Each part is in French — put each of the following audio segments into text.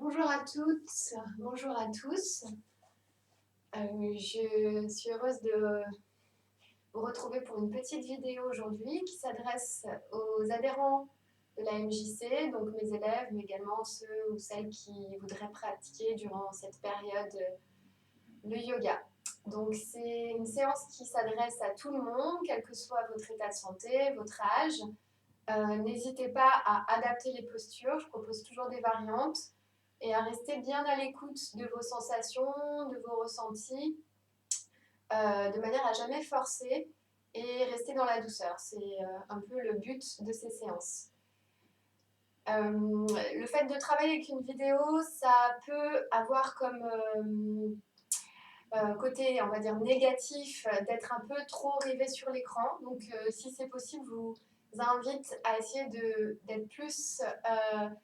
Bonjour à toutes, bonjour à tous. Je suis heureuse de vous retrouver pour une petite vidéo aujourd'hui qui s'adresse aux adhérents de la MJC, donc mes élèves, mais également ceux ou celles qui voudraient pratiquer durant cette période le yoga. Donc c'est une séance qui s'adresse à tout le monde, quel que soit votre état de santé, votre âge. N'hésitez pas à adapter les postures, je propose toujours des variantes et à rester bien à l'écoute de vos sensations, de vos ressentis, de manière à jamais forcer et rester dans la douceur. C'est un peu le but de ces séances. Le fait de travailler avec une vidéo, ça peut avoir comme côté, on va dire, négatif d'être un peu trop rivé sur l'écran. Donc, si c'est possible, je vous invite à essayer d'être plus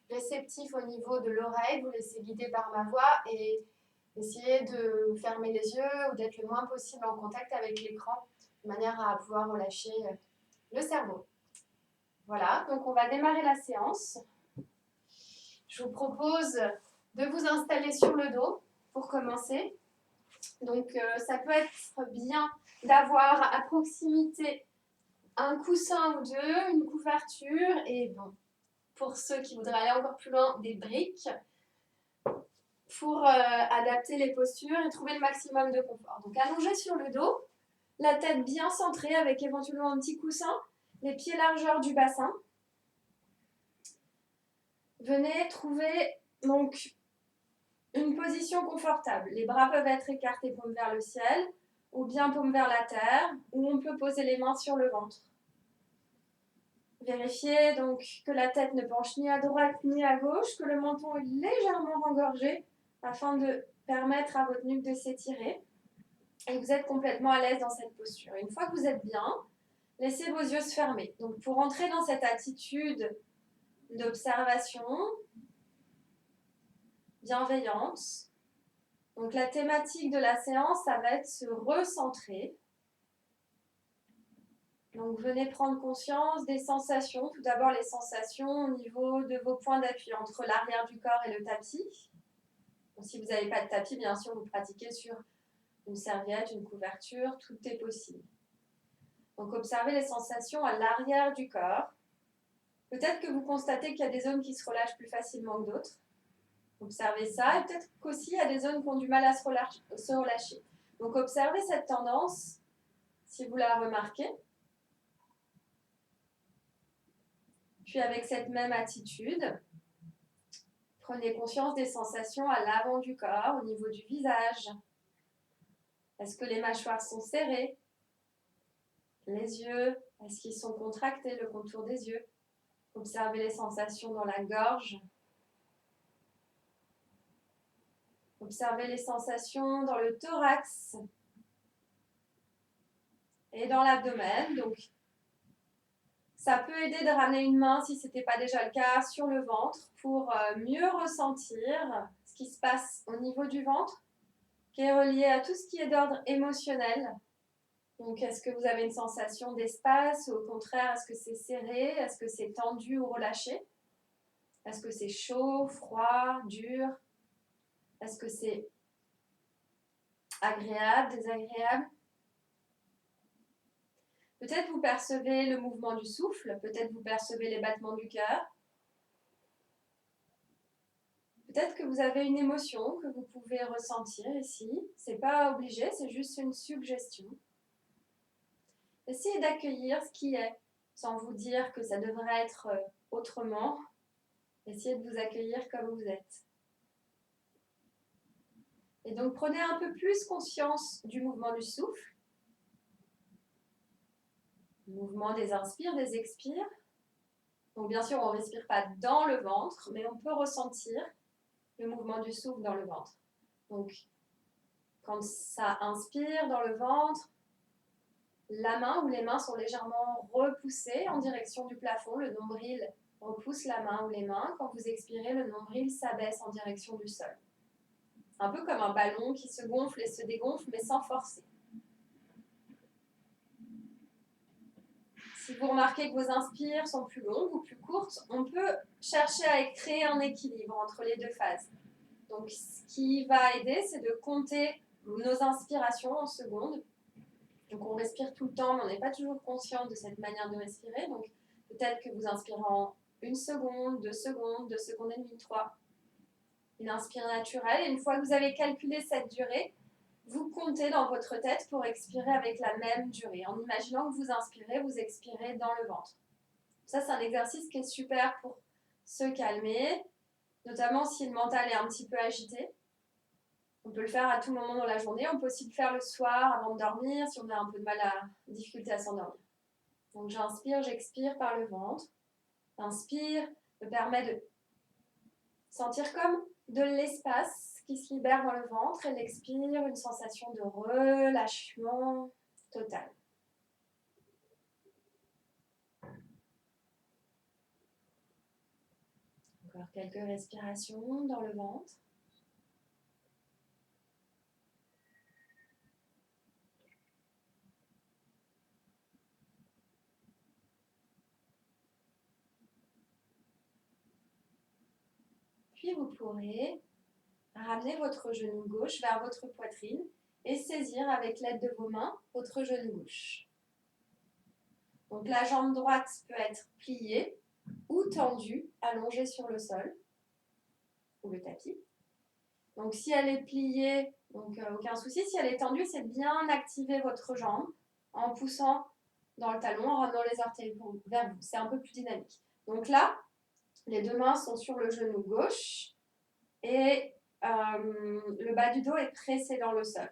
réceptif au niveau de l'oreille, vous laisser guider par ma voix et essayer de fermer les yeux ou d'être le moins possible en contact avec l'écran, de manière à pouvoir relâcher le cerveau. Voilà, donc on va démarrer la séance. Je vous propose de vous installer sur le dos pour commencer. Donc, ça peut être bien d'avoir à proximité un coussin ou deux, une couverture et bon, pour ceux qui voudraient aller encore plus loin, des briques pour adapter les postures et trouver le maximum de confort. Donc, allongé sur le dos, la tête bien centrée avec éventuellement un petit coussin, les pieds largeur du bassin. Venez trouver donc une position confortable. Les bras peuvent être écartés paume vers le ciel ou bien paume vers la terre, ou on peut poser les mains sur le ventre. Vérifiez donc que la tête ne penche ni à droite ni à gauche, que le menton est légèrement engorgé afin de permettre à votre nuque de s'étirer et que vous êtes complètement à l'aise dans cette posture. Une fois que vous êtes bien, laissez vos yeux se fermer. Donc pour entrer dans cette attitude d'observation bienveillante, donc la thématique de la séance, ça va être se recentrer. Donc venez prendre conscience des sensations. Tout d'abord les sensations au niveau de vos points d'appui entre l'arrière du corps et le tapis. Donc, si vous n'avez pas de tapis, bien sûr, vous pratiquez sur une serviette, une couverture, tout est possible. Donc observez les sensations à l'arrière du corps. Peut-être que vous constatez qu'il y a des zones qui se relâchent plus facilement que d'autres. Observez ça, et peut-être qu'aussi il y a des zones qui ont du mal à se relâcher. Donc observez cette tendance, si vous la remarquez. Puis avec cette même attitude, prenez conscience des sensations à l'avant du corps, au niveau du visage. Est-ce que les mâchoires sont serrées? Les yeux, est-ce qu'ils sont contractés, le contour des yeux? Observez les sensations dans la gorge. Observez les sensations dans le thorax et dans l'abdomen. Donc, ça peut aider de ramener une main, si ce n'était pas déjà le cas, sur le ventre pour mieux ressentir ce qui se passe au niveau du ventre, qui est relié à tout ce qui est d'ordre émotionnel. Donc, est-ce que vous avez une sensation d'espace ou au contraire, est-ce que c'est serré? Est-ce que c'est tendu ou relâché? Est-ce que c'est chaud, froid, dur? Est-ce que c'est agréable, désagréable? Peut-être vous percevez le mouvement du souffle, peut-être vous percevez les battements du cœur. Peut-être que vous avez une émotion que vous pouvez ressentir ici. Ce n'est pas obligé, c'est juste une suggestion. Essayez d'accueillir ce qui est, sans vous dire que ça devrait être autrement. Essayez de vous accueillir comme vous êtes. Et donc prenez un peu plus conscience du mouvement du souffle. Le mouvement des inspires, des expires. Donc bien sûr, on ne respire pas dans le ventre, mais on peut ressentir le mouvement du souffle dans le ventre. Donc, quand ça inspire dans le ventre, la main ou les mains sont légèrement repoussées en direction du plafond. Le nombril repousse la main ou les mains. Quand vous expirez, le nombril s'abaisse en direction du sol. Un peu comme un ballon qui se gonfle et se dégonfle, mais sans forcer. Si vous remarquez que vos inspires sont plus longues ou plus courtes, on peut chercher à créer un équilibre entre les deux phases. Donc, ce qui va aider, c'est de compter nos inspirations en secondes. Donc, on respire tout le temps, mais on n'est pas toujours conscient de cette manière de respirer. Donc, peut-être que vous inspirez en 1 seconde, 2 secondes, 2 secondes et demie, 3. Une inspire naturelle. Et une fois que vous avez calculé cette durée, vous comptez dans votre tête pour expirer avec la même durée. En imaginant que vous inspirez, vous expirez dans le ventre. Ça, c'est un exercice qui est super pour se calmer, notamment si le mental est un petit peu agité. On peut le faire à tout moment dans la journée. On peut aussi le faire le soir avant de dormir si on a un peu de mal difficulté à s'endormir. Donc j'inspire, j'expire par le ventre. L'inspire me permet de sentir comme de l'espace qui se libère dans le ventre et l'expire, une sensation de relâchement total. Encore quelques respirations dans le ventre. Puis vous pourrez ramener votre genou gauche vers votre poitrine et saisir avec l'aide de vos mains votre genou gauche. Donc la jambe droite peut être pliée ou tendue, allongée sur le sol ou le tapis. Donc si elle est pliée, donc aucun souci. Si elle est tendue, c'est bien activer votre jambe en poussant dans le talon, en ramenant les orteils vers vous. C'est un peu plus dynamique. Donc là, les deux mains sont sur le genou gauche et le bas du dos est pressé dans le sol.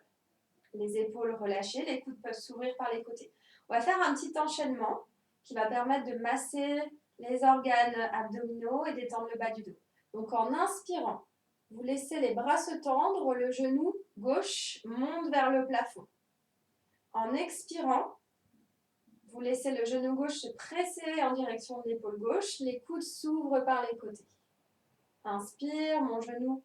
Les épaules relâchées, les coudes peuvent s'ouvrir par les côtés. On va faire un petit enchaînement qui va permettre de masser les organes abdominaux et d'étendre le bas du dos. Donc en inspirant, vous laissez les bras se tendre, le genou gauche monte vers le plafond. En expirant, vous laissez le genou gauche se presser en direction de l'épaule gauche, les coudes s'ouvrent par les côtés. Inspire, mon genou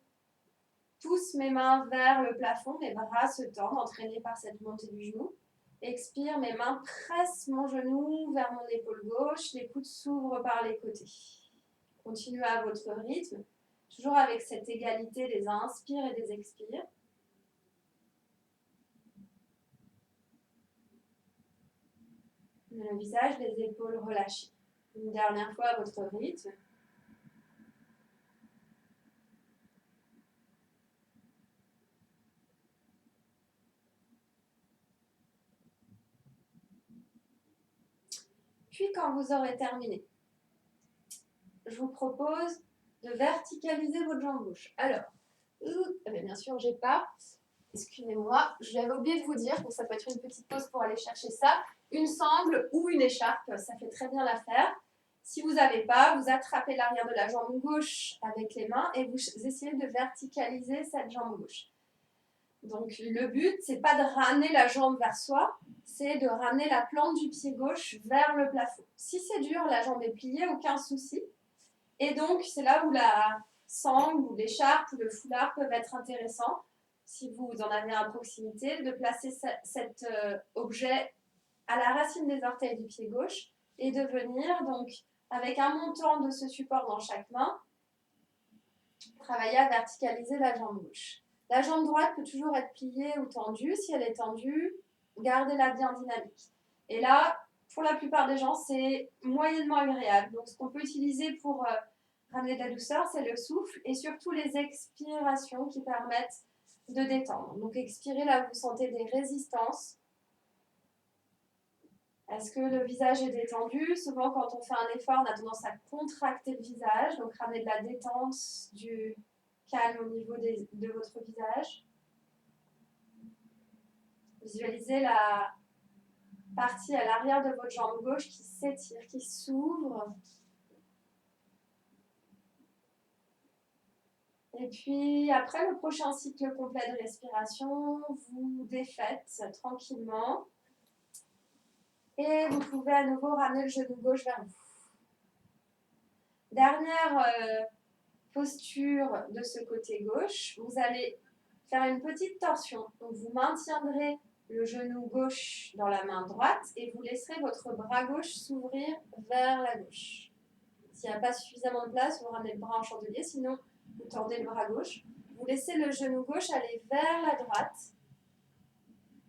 pousse mes mains vers le plafond, mes bras se tendent, entraînés par cette montée du genou. Expire, mes mains pressent mon genou vers mon épaule gauche, les coudes s'ouvrent par les côtés. Continuez à votre rythme, toujours avec cette égalité des inspires et des expires. Le visage, les épaules relâchées. Une dernière fois à votre rythme. Puis quand vous aurez terminé, je vous propose de verticaliser votre jambe gauche. Alors, bien sûr, j'ai pas. Excusez-moi, je l'avais oublié de vous dire, donc ça peut être une petite pause pour aller chercher ça. Une sangle ou une écharpe, ça fait très bien l'affaire. Si vous n'avez pas, vous attrapez l'arrière de la jambe gauche avec les mains et vous essayez de verticaliser cette jambe gauche. Donc le but, c'est pas de ramener la jambe vers soi, c'est de ramener la plante du pied gauche vers le plafond. Si c'est dur, la jambe est pliée, aucun souci. Et donc c'est là où la sangle ou l'écharpe ou le foulard peuvent être intéressants. Si vous en avez à proximité, de placer cet objet à la racine des orteils du pied gauche et de venir donc avec un montant de ce support dans chaque main, travailler à verticaliser la jambe gauche. La jambe droite peut toujours être pliée ou tendue. Si elle est tendue, gardez-la bien dynamique. Et là, pour la plupart des gens, c'est moyennement agréable. Donc, ce qu'on peut utiliser pour ramener de la douceur, c'est le souffle et surtout les expirations qui permettent de détendre. Donc, expirez là où vous sentez des résistances. Est-ce que le visage est détendu? Souvent, quand on fait un effort, on a tendance à contracter le visage. Donc, ramenez de la détente, du calme au niveau de votre visage. Visualisez la partie à l'arrière de votre jambe gauche qui s'étire, qui s'ouvre. Et puis, après le prochain cycle complet de respiration, vous défaites tranquillement. Et vous pouvez à nouveau ramener le genou gauche vers vous. Dernière posture de ce côté gauche, vous allez faire une petite torsion. Donc vous maintiendrez le genou gauche dans la main droite et vous laisserez votre bras gauche s'ouvrir vers la gauche. S'il n'y a pas suffisamment de place, vous ramenez le bras en chandelier, sinon vous tendez le bras gauche. vous laissez le genou gauche aller vers la droite.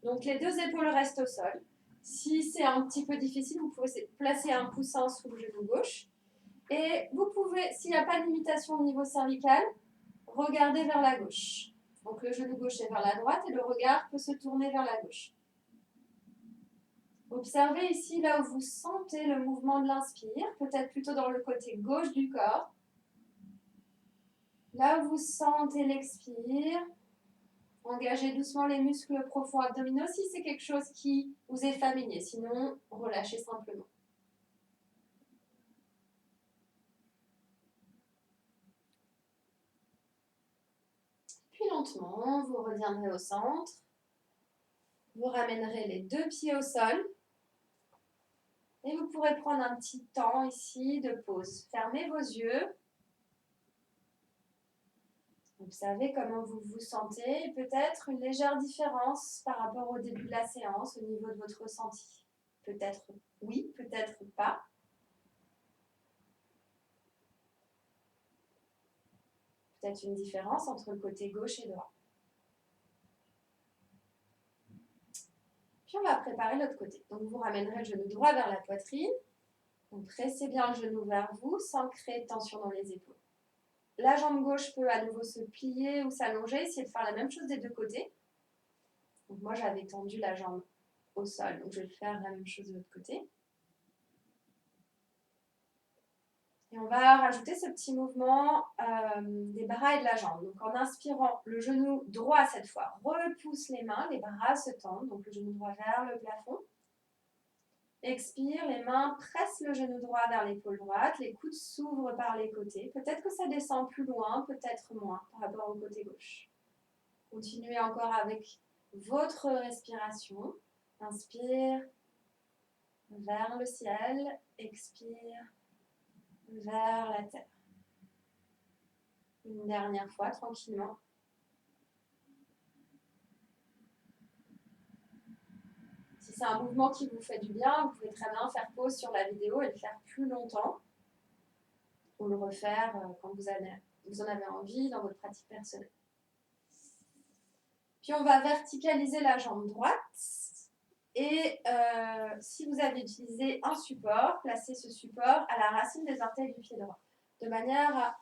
Donc les deux épaules restent au sol. Si c'est un petit peu difficile, vous pouvez placer un coussin sous le genou gauche. Et vous pouvez, s'il n'y a pas de limitation au niveau cervical, regarder vers la gauche. Donc le genou gauche est vers la droite et le regard peut se tourner vers la gauche. Observez ici là où vous sentez le mouvement de l'inspire, peut-être plutôt dans le côté gauche du corps. Là où vous sentez l'expire, engagez doucement les muscles profonds abdominaux si c'est quelque chose qui vous est familier, sinon relâchez simplement. Puis lentement, vous reviendrez au centre, vous ramènerez les deux pieds au sol et vous pourrez prendre un petit temps ici de pause. Fermez vos yeux. Observez comment vous vous sentez et peut-être une légère différence par rapport au début de la séance au niveau de votre ressenti. Peut-être oui, peut-être pas. Peut-être une différence entre le côté gauche et droit. Puis on va préparer l'autre côté. Donc vous ramènerez le genou droit vers la poitrine. Donc pressez bien le genou vers vous sans créer de tension dans les épaules. La jambe gauche peut à nouveau se plier ou s'allonger, essayez de faire la même chose des deux côtés. Donc moi j'avais tendu la jambe au sol, donc je vais faire la même chose de l'autre côté. Et on va rajouter ce petit mouvement des bras et de la jambe. Donc en inspirant, le genou droit cette fois repousse les mains, les bras se tendent, donc le genou droit vers le plafond. Expire, les mains pressent le genou droit vers l'épaule droite, les coudes s'ouvrent par les côtés. Peut-être que ça descend plus loin, peut-être moins par rapport au côté gauche. Continuez encore avec votre respiration. Inspire vers le ciel, expire vers la terre. Une dernière fois, tranquillement. Si c'est un mouvement qui vous fait du bien, vous pouvez très bien faire pause sur la vidéo et le faire plus longtemps. Ou le refaire quand vous en avez envie dans votre pratique personnelle. Puis on va verticaliser la jambe droite. Et si vous avez utilisé un support, placez ce support à la racine des orteils du pied droit. De manière à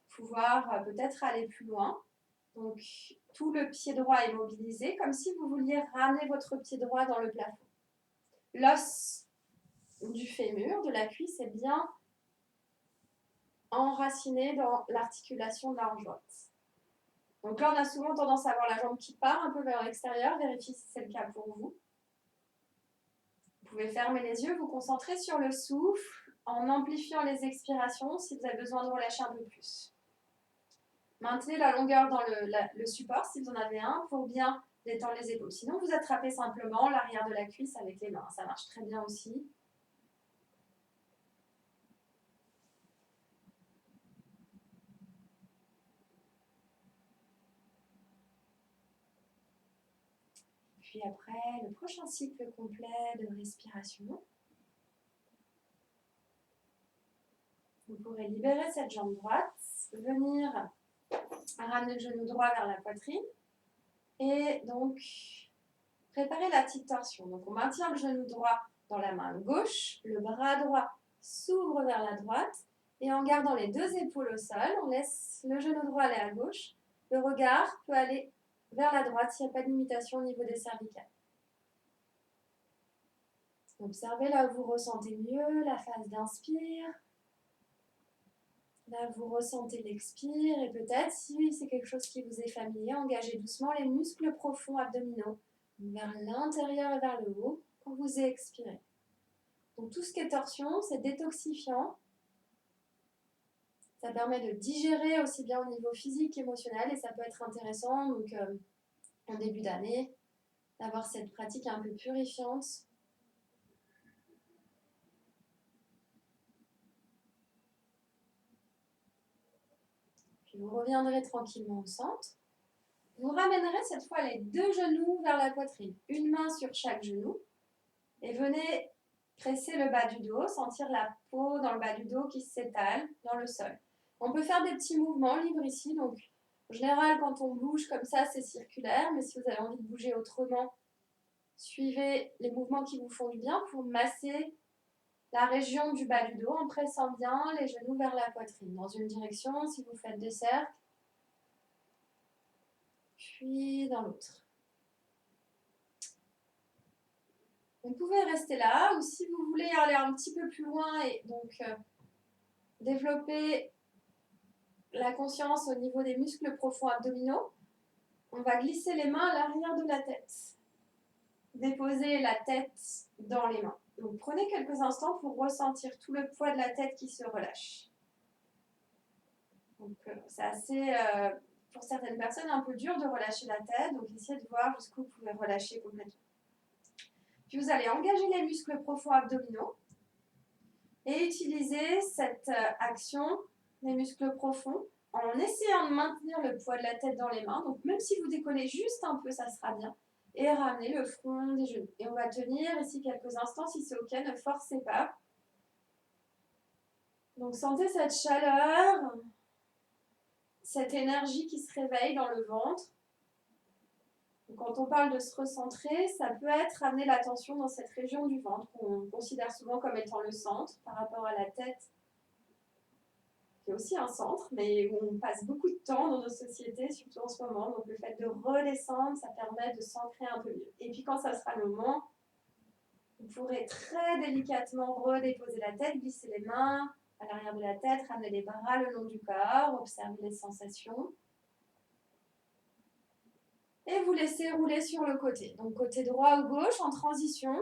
pouvoir peut-être aller plus loin. Donc tout le pied droit est mobilisé, comme si vous vouliez ramener votre pied droit dans le plafond. L'os du fémur, de la cuisse, est bien enraciné dans l'articulation de la hanche droite. Donc là, on a souvent tendance à avoir la jambe qui part un peu vers l'extérieur. Vérifiez si c'est le cas pour vous. Vous pouvez fermer les yeux, vous concentrer sur le souffle en amplifiant les expirations si vous avez besoin de relâcher un peu plus. Maintenez la longueur dans le support si vous en avez un pour bien détendre les épaules. Sinon, vous attrapez simplement l'arrière de la cuisse avec les mains. Ça marche très bien aussi. Puis après, le prochain cycle complet de respiration. Vous pourrez libérer cette jambe droite, venir ramener le genou droit vers la poitrine et donc préparer la petite torsion. Donc on maintient le genou droit dans la main gauche, le bras droit s'ouvre vers la droite et en gardant les deux épaules au sol, on laisse le genou droit aller à gauche, le regard peut aller vers la droite s'il n'y a pas de limitation au niveau des cervicales. Observez là où vous ressentez mieux la phase d'inspire. Là, vous ressentez l'expire et peut-être, si c'est quelque chose qui vous est familier, engagez doucement les muscles profonds abdominaux vers l'intérieur et vers le haut quand vous expirez. Donc tout ce qui est torsion, c'est détoxifiant. Ça permet de digérer aussi bien au niveau physique qu'émotionnel et ça peut être intéressant donc, en début d'année d'avoir cette pratique un peu purifiante. Puis vous reviendrez tranquillement au centre. Vous ramènerez cette fois les deux genoux vers la poitrine, une main sur chaque genou et venez presser le bas du dos, sentir la peau dans le bas du dos qui s'étale dans le sol. On peut faire des petits mouvements libres ici, donc En général, quand on bouge comme ça, c'est circulaire, mais si vous avez envie de bouger autrement, suivez les mouvements qui vous font du bien pour masser la région du bas du dos en pressant bien les genoux vers la poitrine. Dans une direction, si vous faites des cercles, puis dans l'autre. Vous pouvez rester là, ou si vous voulez aller un petit peu plus loin et donc développer la conscience au niveau des muscles profonds abdominaux, on va glisser les mains à l'arrière de la tête. Déposer la tête dans les mains. Donc prenez quelques instants pour ressentir tout le poids de la tête qui se relâche. Donc c'est assez, pour certaines personnes, un peu dur de relâcher la tête, donc essayez de voir jusqu'où vous pouvez relâcher complètement. Puis vous allez engager les muscles profonds abdominaux et utiliser cette action des muscles profonds en essayant de maintenir le poids de la tête dans les mains. Donc même si vous décollez juste un peu, ça sera bien. Et ramener le front des genoux. Et on va tenir ici quelques instants. Si c'est OK, ne forcez pas. Donc sentez cette chaleur, cette énergie qui se réveille dans le ventre. Donc, quand on parle de se recentrer, ça peut être ramener l'attention dans cette région du ventre qu'on considère souvent comme étant le centre par rapport à la tête, qui est aussi un centre, mais où on passe beaucoup de temps dans nos sociétés, surtout en ce moment. Donc le fait de redescendre, ça permet de s'ancrer un peu mieux. Et puis quand ça sera le moment, vous pourrez très délicatement redéposer la tête, glisser les mains à l'arrière de la tête, ramener les bras le long du corps, observer les sensations. Et vous laissez rouler sur le côté. Donc côté droit ou gauche en transition,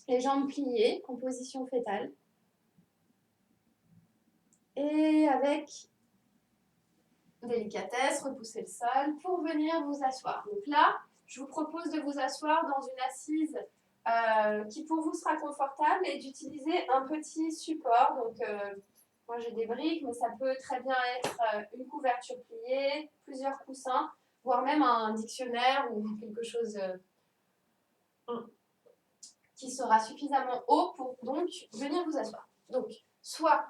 les jambes pliées, en position fétale. Et avec délicatesse, repoussez le sol pour venir vous asseoir. Donc là, je vous propose de vous asseoir dans une assise qui pour vous sera confortable et d'utiliser un petit support. Donc moi j'ai des briques, mais ça peut très bien être une couverture pliée, plusieurs coussins, voire même un dictionnaire ou quelque chose qui sera suffisamment haut pour donc venir vous asseoir. Donc soit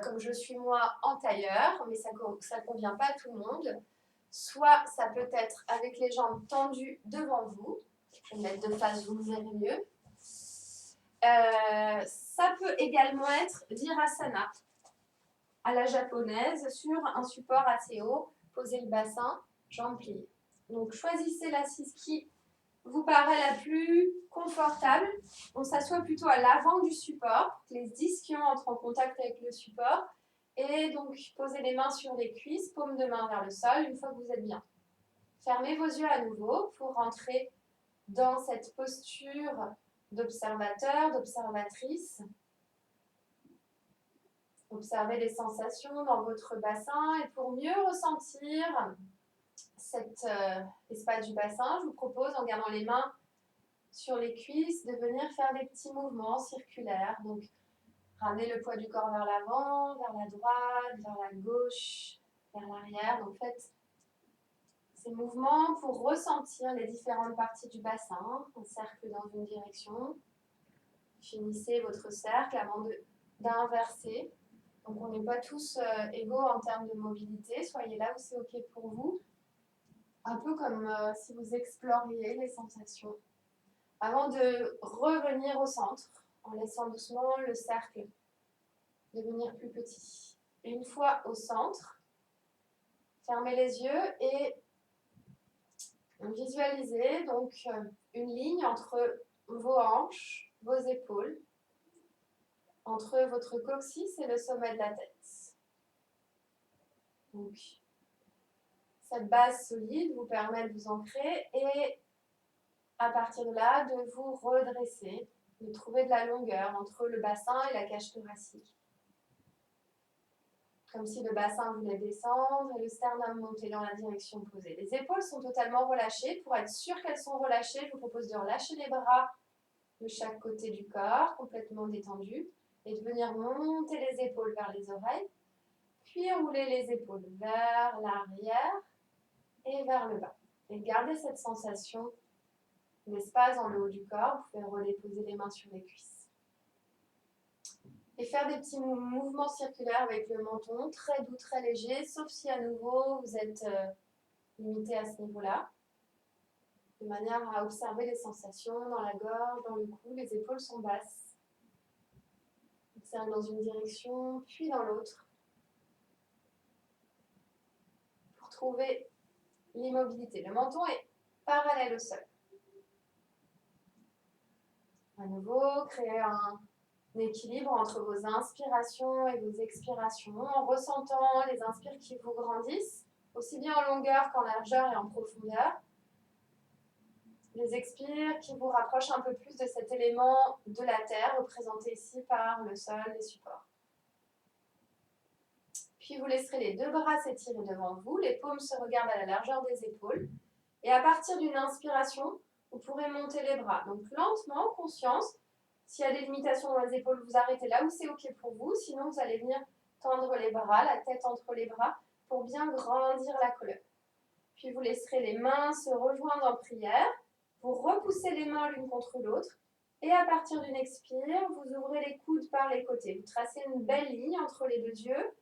comme je suis moi en tailleur, mais ça ne convient pas à tout le monde. Soit ça peut être avec les jambes tendues devant vous. Je vais me mettre de face, vous me verrez mieux. Ça peut également être virasana à la japonaise sur un support assez haut. Posez le bassin, jambes pliées. Donc choisissez l'assise qui vous paraît la plus confortable. On s'assoit plutôt à l'avant du support, les ischions entrent en contact avec le support. Et donc, posez les mains sur les cuisses, paume de main vers le sol, une fois que vous êtes bien. Fermez vos yeux à nouveau pour rentrer dans cette posture d'observateur, d'observatrice. Observez les sensations dans votre bassin et pour mieux ressentir cet espace du bassin, je vous propose, en gardant les mains sur les cuisses, de venir faire des petits mouvements circulaires. Donc, ramenez le poids du corps vers l'avant, vers la droite, vers la gauche, vers l'arrière. Donc, faites ces mouvements pour ressentir les différentes parties du bassin. Un cercle dans une direction. Finissez votre cercle avant d'inverser. Donc, on n'est pas tous égaux en termes de mobilité. Soyez là où c'est OK pour vous. Un peu comme si vous exploriez les sensations. Avant de revenir au centre, en laissant doucement le cercle devenir plus petit. Et une fois au centre, fermez les yeux et visualisez donc une ligne entre vos hanches, vos épaules, entre votre coccyx et le sommet de la tête. Donc, cette base solide vous permet de vous ancrer et à partir de là, de vous redresser, de trouver de la longueur entre le bassin et la cage thoracique. Comme si le bassin voulait descendre et le sternum monter dans la direction opposée. Les épaules sont totalement relâchées. Pour être sûr qu'elles sont relâchées, je vous propose de relâcher les bras de chaque côté du corps, complètement détendus, et de venir monter les épaules vers les oreilles, puis rouler les épaules vers l'arrière et vers le bas. Et gardez cette sensation d'espace dans le haut du corps. Vous pouvez redéposer les mains sur les cuisses. Et faire des petits mouvements circulaires avec le menton, très doux, très léger, sauf si à nouveau vous êtes limité à ce niveau-là, de manière à observer les sensations dans la gorge, dans le cou, les épaules sont basses. Observe dans une direction, puis dans l'autre, pour trouver l'immobilité. Le menton est parallèle au sol. À nouveau, créez un équilibre entre vos inspirations et vos expirations, en ressentant les inspires qui vous grandissent, aussi bien en longueur qu'en largeur et en profondeur. Les expires qui vous rapprochent un peu plus de cet élément de la terre, représenté ici par le sol, les supports. Puis vous laisserez les deux bras s'étirer devant vous, les paumes se regardent à la largeur des épaules. Et à partir d'une inspiration, vous pourrez monter les bras. Donc lentement, conscience. S'il y a des limitations dans les épaules, vous arrêtez là où c'est OK pour vous. Sinon, vous allez venir tendre les bras, la tête entre les bras, pour bien grandir la colonne. Puis vous laisserez les mains se rejoindre en prière. Vous repoussez les mains l'une contre l'autre. Et à partir d'une expire, vous ouvrez les coudes par les côtés. Vous tracez une belle ligne entre les deux yeux,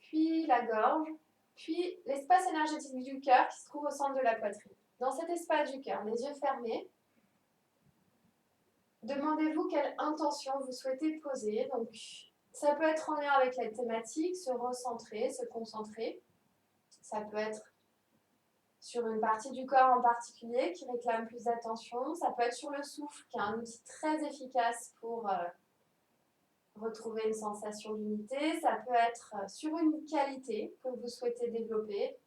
puis la gorge, puis l'espace énergétique du cœur qui se trouve au centre de la poitrine. Dans cet espace du cœur, les yeux fermés, demandez-vous quelle intention vous souhaitez poser. Donc, ça peut être en lien avec la thématique, se recentrer, se concentrer. Ça peut être sur une partie du corps en particulier qui réclame plus d'attention. Ça peut être sur le souffle, qui est un outil très efficace pour retrouver une sensation d'unité. Ça peut être sur une qualité que vous souhaitez développer.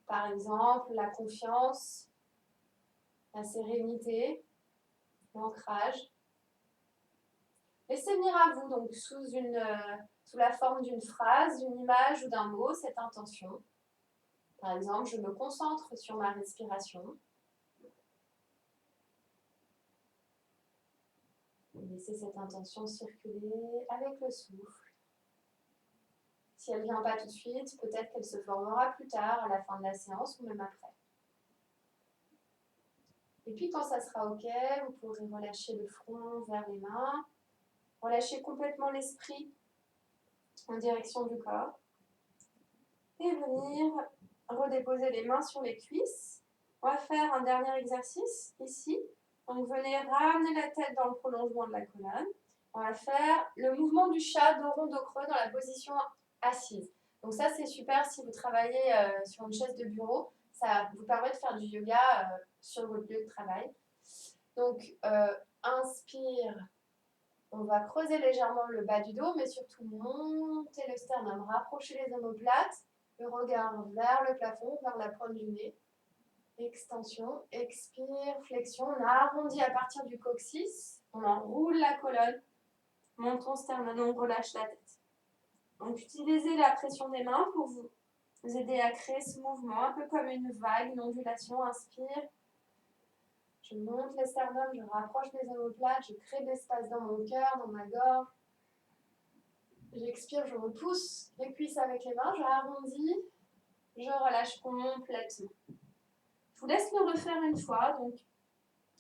Par exemple, la confiance, la sérénité, l'ancrage. Laissez venir à vous, donc sous la forme d'une phrase, d'une image ou d'un mot, cette intention. Par exemple, je me concentre sur ma respiration. Laissez cette intention circuler avec le souffle. Si elle ne vient pas tout de suite, peut-être qu'elle se formera plus tard, à la fin de la séance ou même après. Et puis quand ça sera OK, vous pourrez relâcher le front vers les mains, relâcher complètement l'esprit en direction du corps et venir redéposer les mains sur les cuisses. On va faire un dernier exercice ici. Donc venez ramener la tête dans le prolongement de la colonne. On va faire le mouvement du chat dos rond dos creux dans la position assise. Donc ça c'est super si vous travaillez sur une chaise de bureau. Ça vous permet de faire du yoga sur votre lieu de travail. Donc inspire. On va creuser légèrement le bas du dos, mais surtout monter le sternum, rapprocher les omoplates, le regard vers le plafond, vers la pointe du nez. Extension, expire, flexion. On arrondit à partir du coccyx, on enroule la colonne, menton, sternum, on relâche la tête. Donc utilisez la pression des mains pour vous aider à créer ce mouvement, un peu comme une vague, une ondulation. Inspire. Je monte les sternums, je rapproche les omoplates, je crée de l'espace dans mon cœur, dans ma gorge. J'expire, je repousse les cuisses avec les mains, je arrondis, je relâche complètement. Je vous laisse le refaire une fois, donc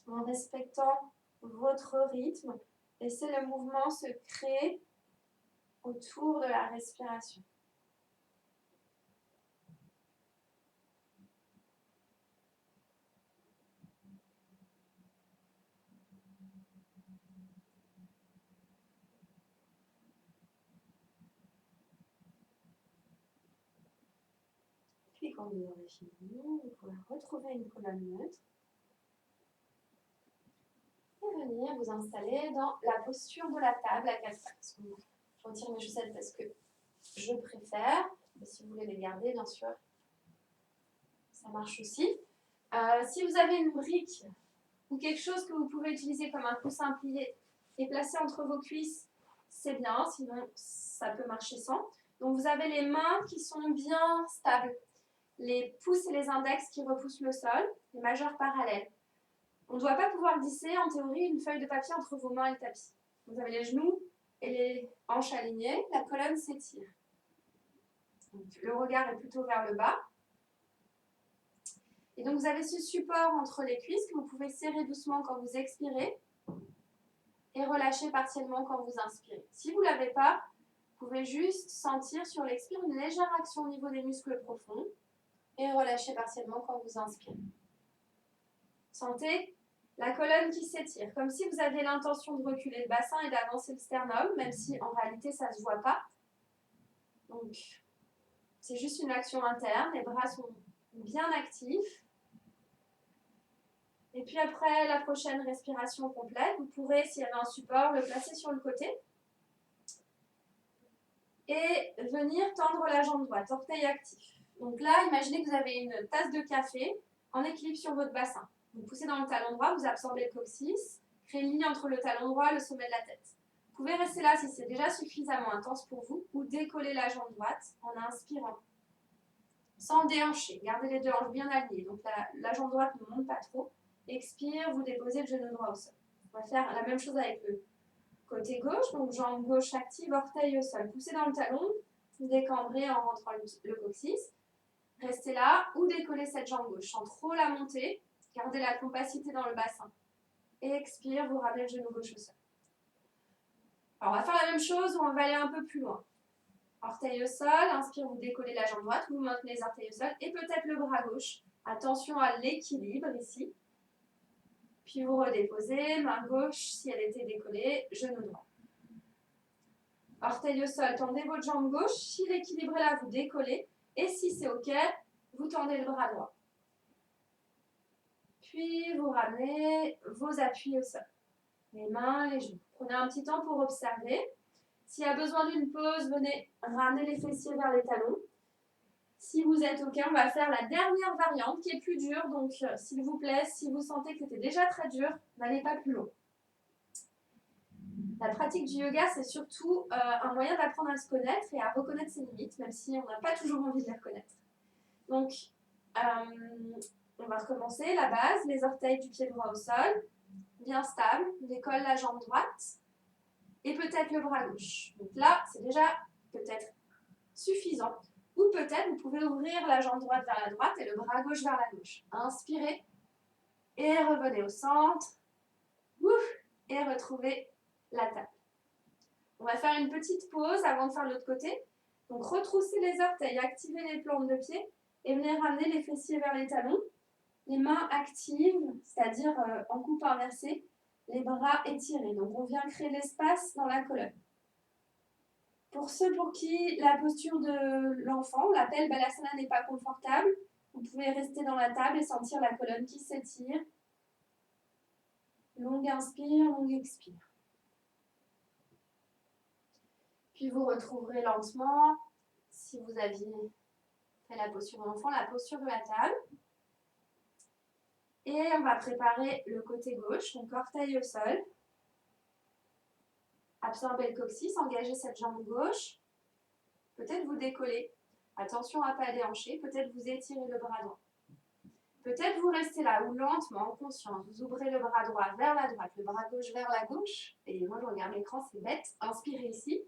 en respectant votre rythme. Laissez le mouvement se créer autour de la respiration. Puis quand vous aurez fini, vous pourrez retrouver une colonne neutre et venir vous installer dans la posture de la table à quatre pattes. Je retire mes chaussettes parce que je préfère, mais si vous voulez les garder, bien sûr, ça marche aussi. Si vous avez une brique ou quelque chose que vous pouvez utiliser comme un coussin plié et placer entre vos cuisses, c'est bien, sinon ça peut marcher sans. Donc vous avez les mains qui sont bien stables, les pouces et les index qui repoussent le sol, les majeurs parallèles. On ne doit pas pouvoir glisser en théorie une feuille de papier entre vos mains et le tapis. Vous avez les genoux et les hanches alignées, la colonne s'étire. Le regard est plutôt vers le bas. Et donc vous avez ce support entre les cuisses que vous pouvez serrer doucement quand vous expirez et relâchez partiellement quand vous inspirez. Si vous ne l'avez pas, vous pouvez juste sentir sur l'expire une légère action au niveau des muscles profonds et relâchez partiellement quand vous inspirez. Sentez la colonne qui s'étire, comme si vous aviez l'intention de reculer le bassin et d'avancer le sternum, même si en réalité ça ne se voit pas. Donc, c'est juste une action interne, les bras sont bien actifs. Et puis après la prochaine respiration complète, vous pourrez, s'il y avait un support, le placer sur le côté. Et venir tendre la jambe droite, orteil actif. Donc là, imaginez que vous avez une tasse de café en équilibre sur votre bassin. Vous poussez dans le talon droit, vous absorbez le coccyx, créez une ligne entre le talon droit et le sommet de la tête. Vous pouvez rester là si c'est déjà suffisamment intense pour vous, ou décoller la jambe droite en inspirant. Sans déhancher, gardez les deux hanches bien alignées. Donc la jambe droite ne monte pas trop. Expire, vous déposez le genou droit au sol. On va faire la même chose avec le côté gauche, donc jambe gauche active, orteil au sol. Poussez dans le talon, décambrez en rentrant le coccyx. Restez là ou décollez cette jambe gauche sans trop la monter. Gardez la compacité dans le bassin. Et expire, vous ramenez le genou gauche au sol. Alors on va faire la même chose ou on va aller un peu plus loin. Orteil au sol, inspire, vous décollez la jambe droite, vous maintenez les orteils au sol et peut-être le bras gauche. Attention à l'équilibre ici. Puis vous redéposez, main gauche si elle était décollée, genou droit. Orteil au sol, tendez votre jambe gauche. Si l'équilibre est là, vous décollez. Et si c'est OK, vous tendez le bras droit. Puis vous ramenez vos appuis au sol. Les mains, les genoux. Prenez un petit temps pour observer. S'il y a besoin d'une pause, venez ramener les fessiers vers les talons. Si vous êtes OK, on va faire la dernière variante qui est plus dure. Donc, s'il vous plaît, si vous sentez que c'était déjà très dur, n'allez pas plus loin. La pratique du yoga, c'est surtout un moyen d'apprendre à se connaître et à reconnaître ses limites, même si on n'a pas toujours envie de les reconnaître. Donc, on va recommencer. La base, les orteils du pied droit au sol, bien stable. On décolle la jambe droite et peut-être le bras gauche. Donc là, c'est déjà peut-être suffisant. Ou peut-être, vous pouvez ouvrir la jambe droite vers la droite et le bras gauche vers la gauche. Inspirez et revenez au centre. Ouf, et retrouvez la table. On va faire une petite pause avant de faire l'autre côté. Donc, retroussez les orteils, activez les plantes de pied et venez ramener les fessiers vers les talons. Les mains actives, c'est-à-dire en coupe inversée, les bras étirés. Donc, on vient créer l'espace dans la colonne. Pour ceux pour qui la posture de l'enfant, l'appel Balasana n'est pas confortable, vous pouvez rester dans la table et sentir la colonne qui s'étire. Longue inspire, longue expire. Puis vous retrouverez lentement, si vous aviez fait la posture de l'enfant, la posture de la table. Et on va préparer le côté gauche, donc orteil au sol. Absorbez le coccyx, engagez cette jambe gauche. Peut-être vous décollez. Attention à ne pas déhancher. Peut-être vous étirez le bras droit. Peut-être vous restez là ou lentement, en conscience. Vous ouvrez le bras droit vers la droite, le bras gauche vers la gauche. Et moi, je regarde l'écran, c'est bête. Inspirez ici.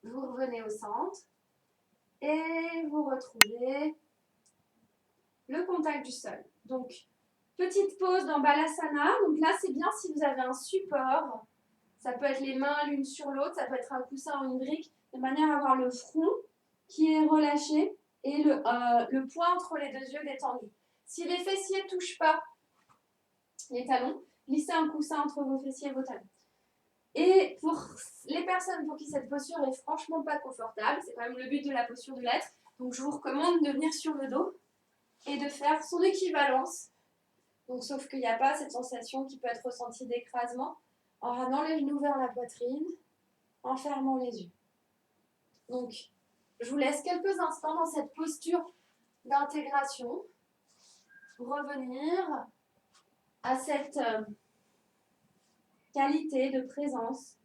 Vous revenez au centre. Et vous retrouvez le contact du sol. Donc, petite pause dans Balasana. Donc là, c'est bien si vous avez un support. Ça peut être les mains l'une sur l'autre, ça peut être un coussin ou une brique, de manière à avoir le front qui est relâché et le poing entre les deux yeux détendu. Si les fessiers ne touchent pas les talons, glissez un coussin entre vos fessiers et vos talons. Et pour les personnes pour qui cette posture est franchement pas confortable, c'est quand même le but de la posture de l'être, donc je vous recommande de venir sur le dos et de faire son équivalence. Donc, sauf qu'il n'y a pas cette sensation qui peut être ressentie d'écrasement, en ramenant les genoux vers la poitrine, en fermant les yeux. Donc, je vous laisse quelques instants dans cette posture d'intégration pour revenir à cette qualité de présence.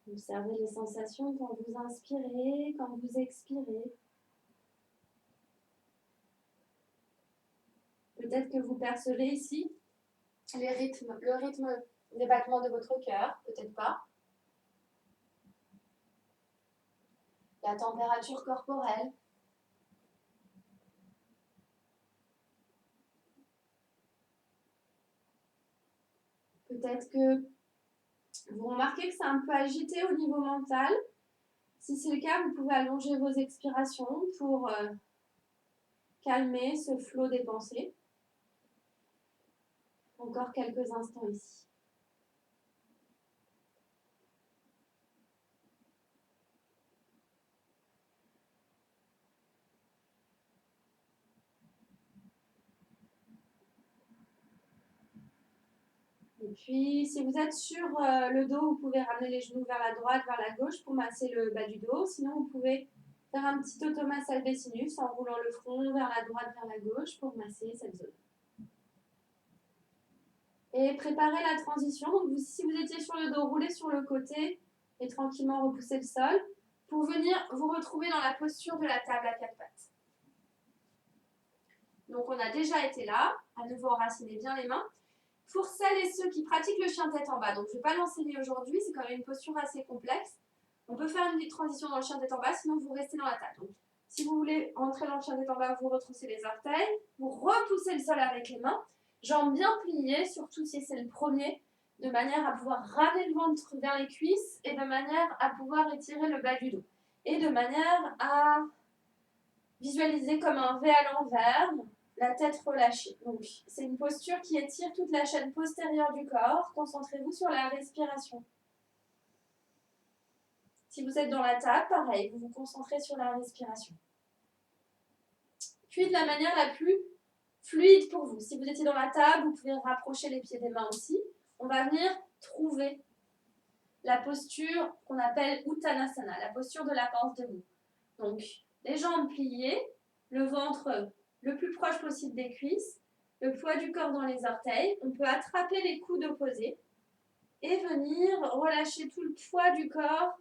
Observez les sensations quand vous inspirez, quand vous expirez. Peut-être que vous percevez ici le rythme des battements de votre cœur, peut-être pas. La température corporelle. Peut-être que vous remarquez que c'est un peu agité au niveau mental. Si c'est le cas, vous pouvez allonger vos expirations pour calmer ce flot des pensées. Encore quelques instants ici. Et puis, si vous êtes sur le dos, vous pouvez ramener les genoux vers la droite, vers la gauche pour masser le bas du dos. Sinon, vous pouvez faire un petit automassage des sinus en roulant le front vers la droite, vers la gauche pour masser cette zone. Et préparez la transition. Donc, si vous étiez sur le dos, roulez sur le côté et tranquillement repoussez le sol pour venir vous retrouver dans la posture de la table à quatre pattes. Donc, on a déjà été là. À nouveau, enracinez bien les mains. Pour celles et ceux qui pratiquent le chien tête en bas, donc je ne vais pas l'enseigner aujourd'hui, c'est quand même une posture assez complexe. On peut faire une transition dans le chien tête en bas, sinon vous restez dans la table. Donc, si vous voulez rentrer dans le chien tête en bas, vous retroussez les orteils, vous repoussez le sol avec les mains, jambes bien pliées, surtout si c'est le premier, de manière à pouvoir ramener le ventre vers les cuisses et de manière à pouvoir étirer le bas du dos. Et de manière à visualiser comme un V à l'envers, la tête relâchée. Donc, c'est une posture qui étire toute la chaîne postérieure du corps. Concentrez-vous sur la respiration. Si vous êtes dans la table, pareil, vous vous concentrez sur la respiration. Puis, de la manière la plus fluide pour vous. Si vous étiez dans la table, vous pouvez rapprocher les pieds des mains aussi. On va venir trouver la posture qu'on appelle Uttanasana, la posture de la pince debout. Donc, les jambes pliées, le ventre le plus proche possible des cuisses, le poids du corps dans les orteils. On peut attraper les coudes opposés et venir relâcher tout le poids du corps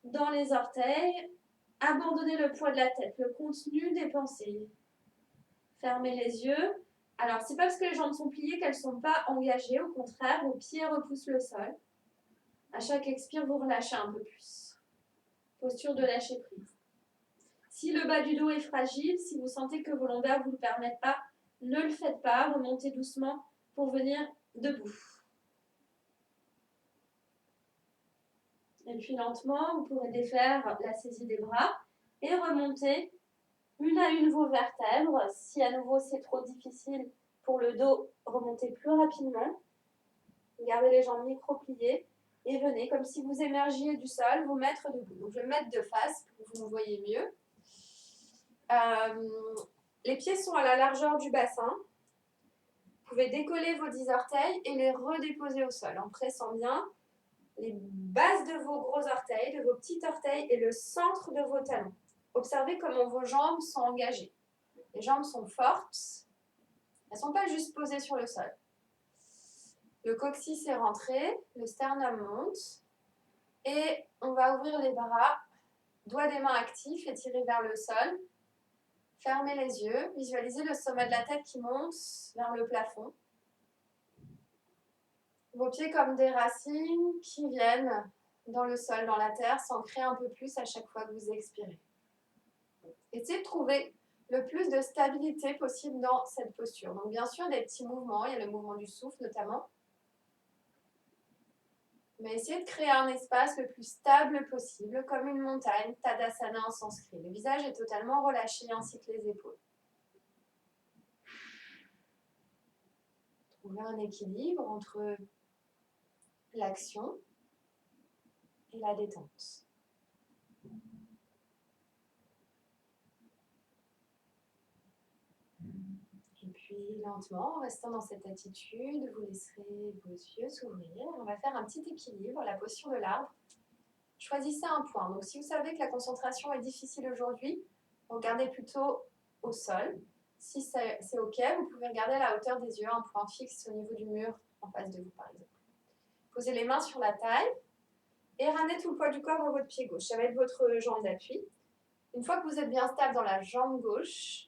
dans les orteils, abandonner le poids de la tête, le contenu des pensées. Fermez les yeux. Alors, c'est pas parce que les jambes sont pliées qu'elles ne sont pas engagées, au contraire, vos pieds repoussent le sol. À chaque expire, vous relâchez un peu plus. Posture de lâcher prise. Si le bas du dos est fragile, si vous sentez que vos lombaires ne vous le permettent pas, ne le faites pas, remontez doucement pour venir debout. Et puis lentement, vous pourrez défaire la saisie des bras et remonter une à une vos vertèbres. Si à nouveau c'est trop difficile pour le dos, remontez plus rapidement. Gardez les jambes micro-pliées et venez, comme si vous émergiez du sol, vous mettre debout. Donc je vais me mettre de face pour que vous me voyez mieux. Les pieds sont à la largeur du bassin. Vous pouvez décoller vos 10 orteils et les redéposer au sol en pressant bien les bases de vos gros orteils, de vos petits orteils et le centre de vos talons. Observez comment vos jambes sont engagées. Les jambes sont fortes. Elles ne sont pas juste posées sur le sol. Le coccyx est rentré, le sternum monte et on va ouvrir les bras, doigts des mains actifs, étirés vers le sol. Fermez les yeux, visualisez le sommet de la tête qui monte vers le plafond. Vos pieds comme des racines qui viennent dans le sol, dans la terre, s'ancrer un peu plus à chaque fois que vous expirez. Essayez de trouver le plus de stabilité possible dans cette posture. Donc bien sûr, des petits mouvements, il y a le mouvement du souffle notamment. Mais essayez de créer un espace le plus stable possible, comme une montagne, Tadasana en sanskrit. Le visage est totalement relâché, ainsi que les épaules. Trouvez un équilibre entre l'action et la détente. Et puis lentement, en restant dans cette attitude, vous laisserez vos yeux s'ouvrir. On va faire un petit équilibre, la posture de l'arbre. Choisissez un point. Donc si vous savez que la concentration est difficile aujourd'hui, regardez plutôt au sol. Si c'est OK, vous pouvez regarder à la hauteur des yeux, un point fixe au niveau du mur en face de vous par exemple. Posez les mains sur la taille et ramenez tout le poids du corps dans votre pied gauche. Ça va être votre jambe d'appui. Une fois que vous êtes bien stable dans la jambe gauche,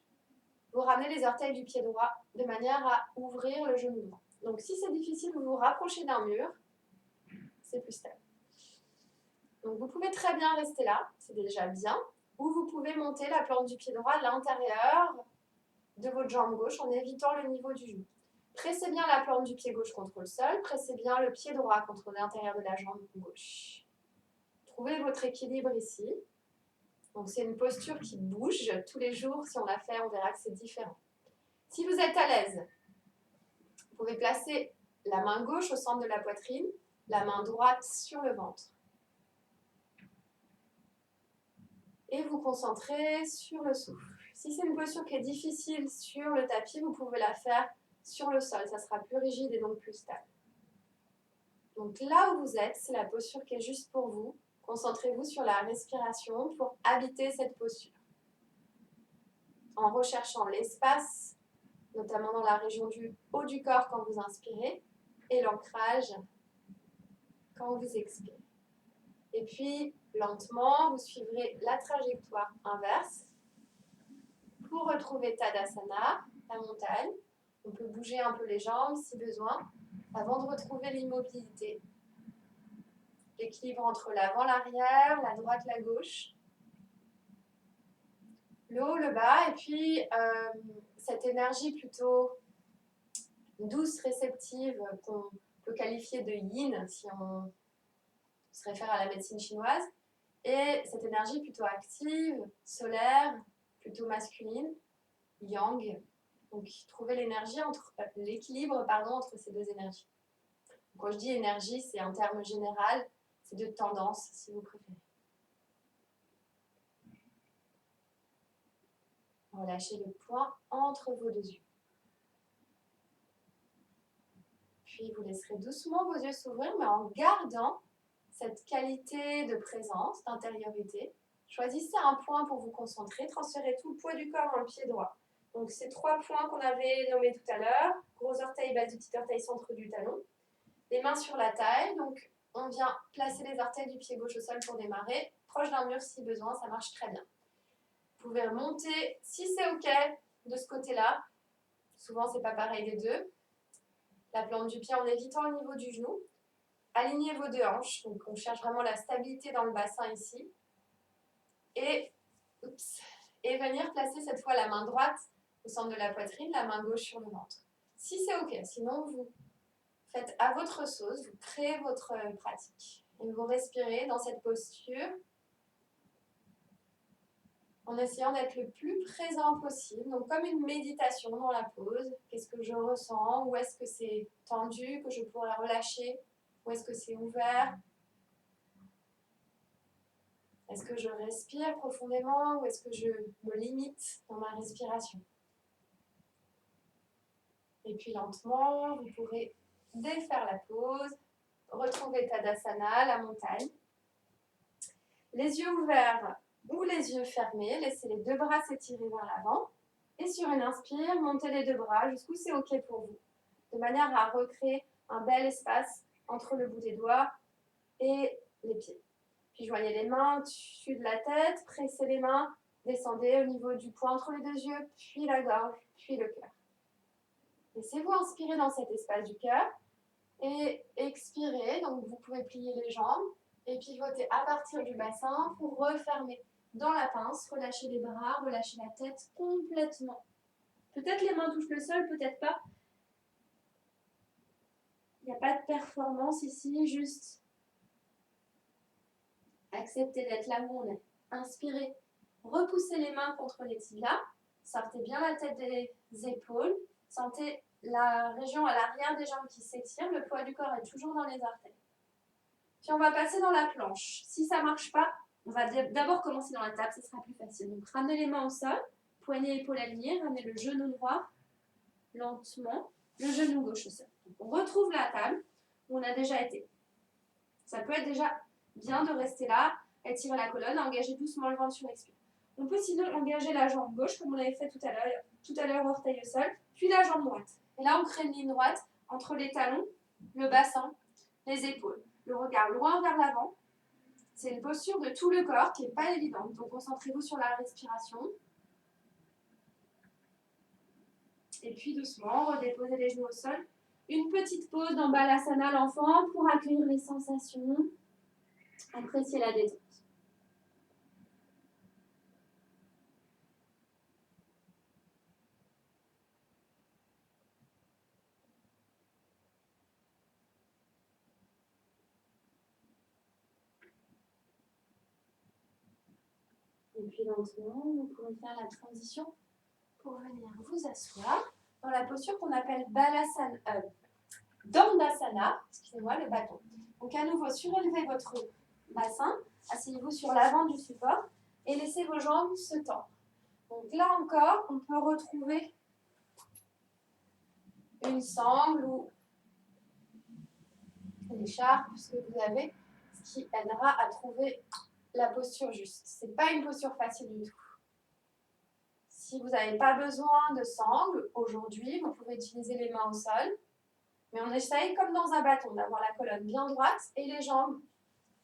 vous ramenez les orteils du pied droit de manière à ouvrir le genou droit. Donc si c'est difficile, vous vous rapprochez d'un mur, c'est plus stable. Donc vous pouvez très bien rester là, c'est déjà bien, ou vous pouvez monter la plante du pied droit à l'intérieur de votre jambe gauche en évitant le niveau du genou. Pressez bien la plante du pied gauche contre le sol, pressez bien le pied droit contre l'intérieur de la jambe gauche. Trouvez votre équilibre ici. Donc c'est une posture qui bouge tous les jours. Si on la fait, on verra que c'est différent. Si vous êtes à l'aise, vous pouvez placer la main gauche au centre de la poitrine, la main droite sur le ventre. Et vous concentrez sur le souffle. Si c'est une posture qui est difficile sur le tapis, vous pouvez la faire sur le sol. Ça sera plus rigide et donc plus stable. Donc là où vous êtes, c'est la posture qui est juste pour vous. Concentrez-vous sur la respiration pour habiter cette posture. En recherchant l'espace, notamment dans la région du haut du corps quand vous inspirez, et l'ancrage quand vous expirez. Et puis, lentement, vous suivrez la trajectoire inverse pour retrouver Tadasana, la montagne. On peut bouger un peu les jambes si besoin, avant de retrouver l'immobilité. L'équilibre entre l'avant, l'arrière, la droite, la gauche. Le haut, le bas, et puis cette énergie plutôt douce, réceptive, qu'on peut qualifier de yin si on se réfère à la médecine chinoise, et cette énergie plutôt active, solaire, plutôt masculine, yang. Donc trouver l'équilibre entre ces deux énergies. Quand je dis énergie, c'est un terme général, c'est de tendance si vous préférez. Relâchez le poing entre vos deux yeux. Puis vous laisserez doucement vos yeux s'ouvrir, mais en gardant cette qualité de présence, d'intériorité. Choisissez un point pour vous concentrer, transférez tout le poids du corps dans le pied droit. Donc ces 3 points qu'on avait nommés tout à l'heure, gros orteil, base du petit orteil, centre du talon. Les mains sur la taille, donc on vient placer les orteils du pied gauche au sol pour démarrer, proche d'un mur si besoin, ça marche très bien. Vous pouvez remonter, si c'est ok, de ce côté-là. Souvent, c'est pas pareil des deux. La plante du pied en évitant le niveau du genou. Alignez vos 2 hanches, donc on cherche vraiment la stabilité dans le bassin ici. Et venir placer cette fois la main droite au centre de la poitrine, la main gauche sur le ventre. Si c'est ok, sinon vous faites à votre sauce, vous créez votre pratique. Et vous respirez dans cette posture en essayant d'être le plus présent possible. Donc comme une méditation dans la pause. Qu'est-ce que je ressens? Où est-ce que c'est tendu, que je pourrais relâcher? Où est-ce que c'est ouvert? Est-ce que je respire profondément ou est-ce que je me limite dans ma respiration? Et puis lentement, vous pourrez défaire la pause, retrouver Tadasana, la montagne. Les yeux ouverts ou les yeux fermés, laissez les 2 bras s'étirer vers l'avant. Et sur une inspire, montez les 2 bras jusqu'où c'est ok pour vous, de manière à recréer un bel espace entre le bout des doigts et les pieds. Puis joignez les mains au-dessus de la tête, pressez les mains, descendez au niveau du poing entre les 2 yeux, puis la gorge, puis le cœur. Laissez-vous inspirer dans cet espace du cœur et expirez. Donc vous pouvez plier les jambes et pivoter à partir du bassin pour refermer dans la pince, relâcher les bras, relâcher la tête complètement. Peut-être les mains touchent le sol, peut-être pas. Il n'y a pas de performance ici, juste acceptez d'être là où on est. Inspirez, repoussez les mains contre les tibias, sortez bien la tête des épaules, sentez la région à l'arrière des jambes qui s'étire, le poids du corps est toujours dans les orteils. Puis on va passer dans la planche. Si ça ne marche pas, on va d'abord commencer dans la table, ce sera plus facile. Donc ramenez les mains au sol, poignets et épaules alignés, ramenez le genou droit lentement, le genou gauche au sol. Donc on retrouve la table où on a déjà été. Ça peut être déjà bien de rester là, étirer la colonne, engager doucement le ventre sur l'expire. On peut sinon engager la jambe gauche comme on avait fait tout à l'heure orteil au sol, puis la jambe droite. Et là on crée une ligne droite entre les talons, le bassin, les épaules. Le regard loin vers l'avant. C'est une posture de tout le corps qui n'est pas évidente. Donc concentrez-vous sur la respiration. Et puis doucement, redéposez les genoux au sol. Une petite pause dans Balasana l'enfant pour accueillir les sensations. Appréciez la détente. Et puis lentement, vous pourrez faire la transition pour venir vous asseoir dans la posture qu'on appelle Dandasana, excusez-moi, le bâton. Donc à nouveau, surélevez votre bassin, asseyez-vous sur l'avant du support et laissez vos jambes se tendre. Donc là encore, on peut retrouver une sangle ou une écharpe, ce que vous avez, ce qui aidera à trouver la posture juste. Ce n'est pas une posture facile du tout. Si vous n'avez pas besoin de sangle aujourd'hui, vous pouvez utiliser les mains au sol. Mais on essaye, comme dans un bâton, d'avoir la colonne bien droite et les jambes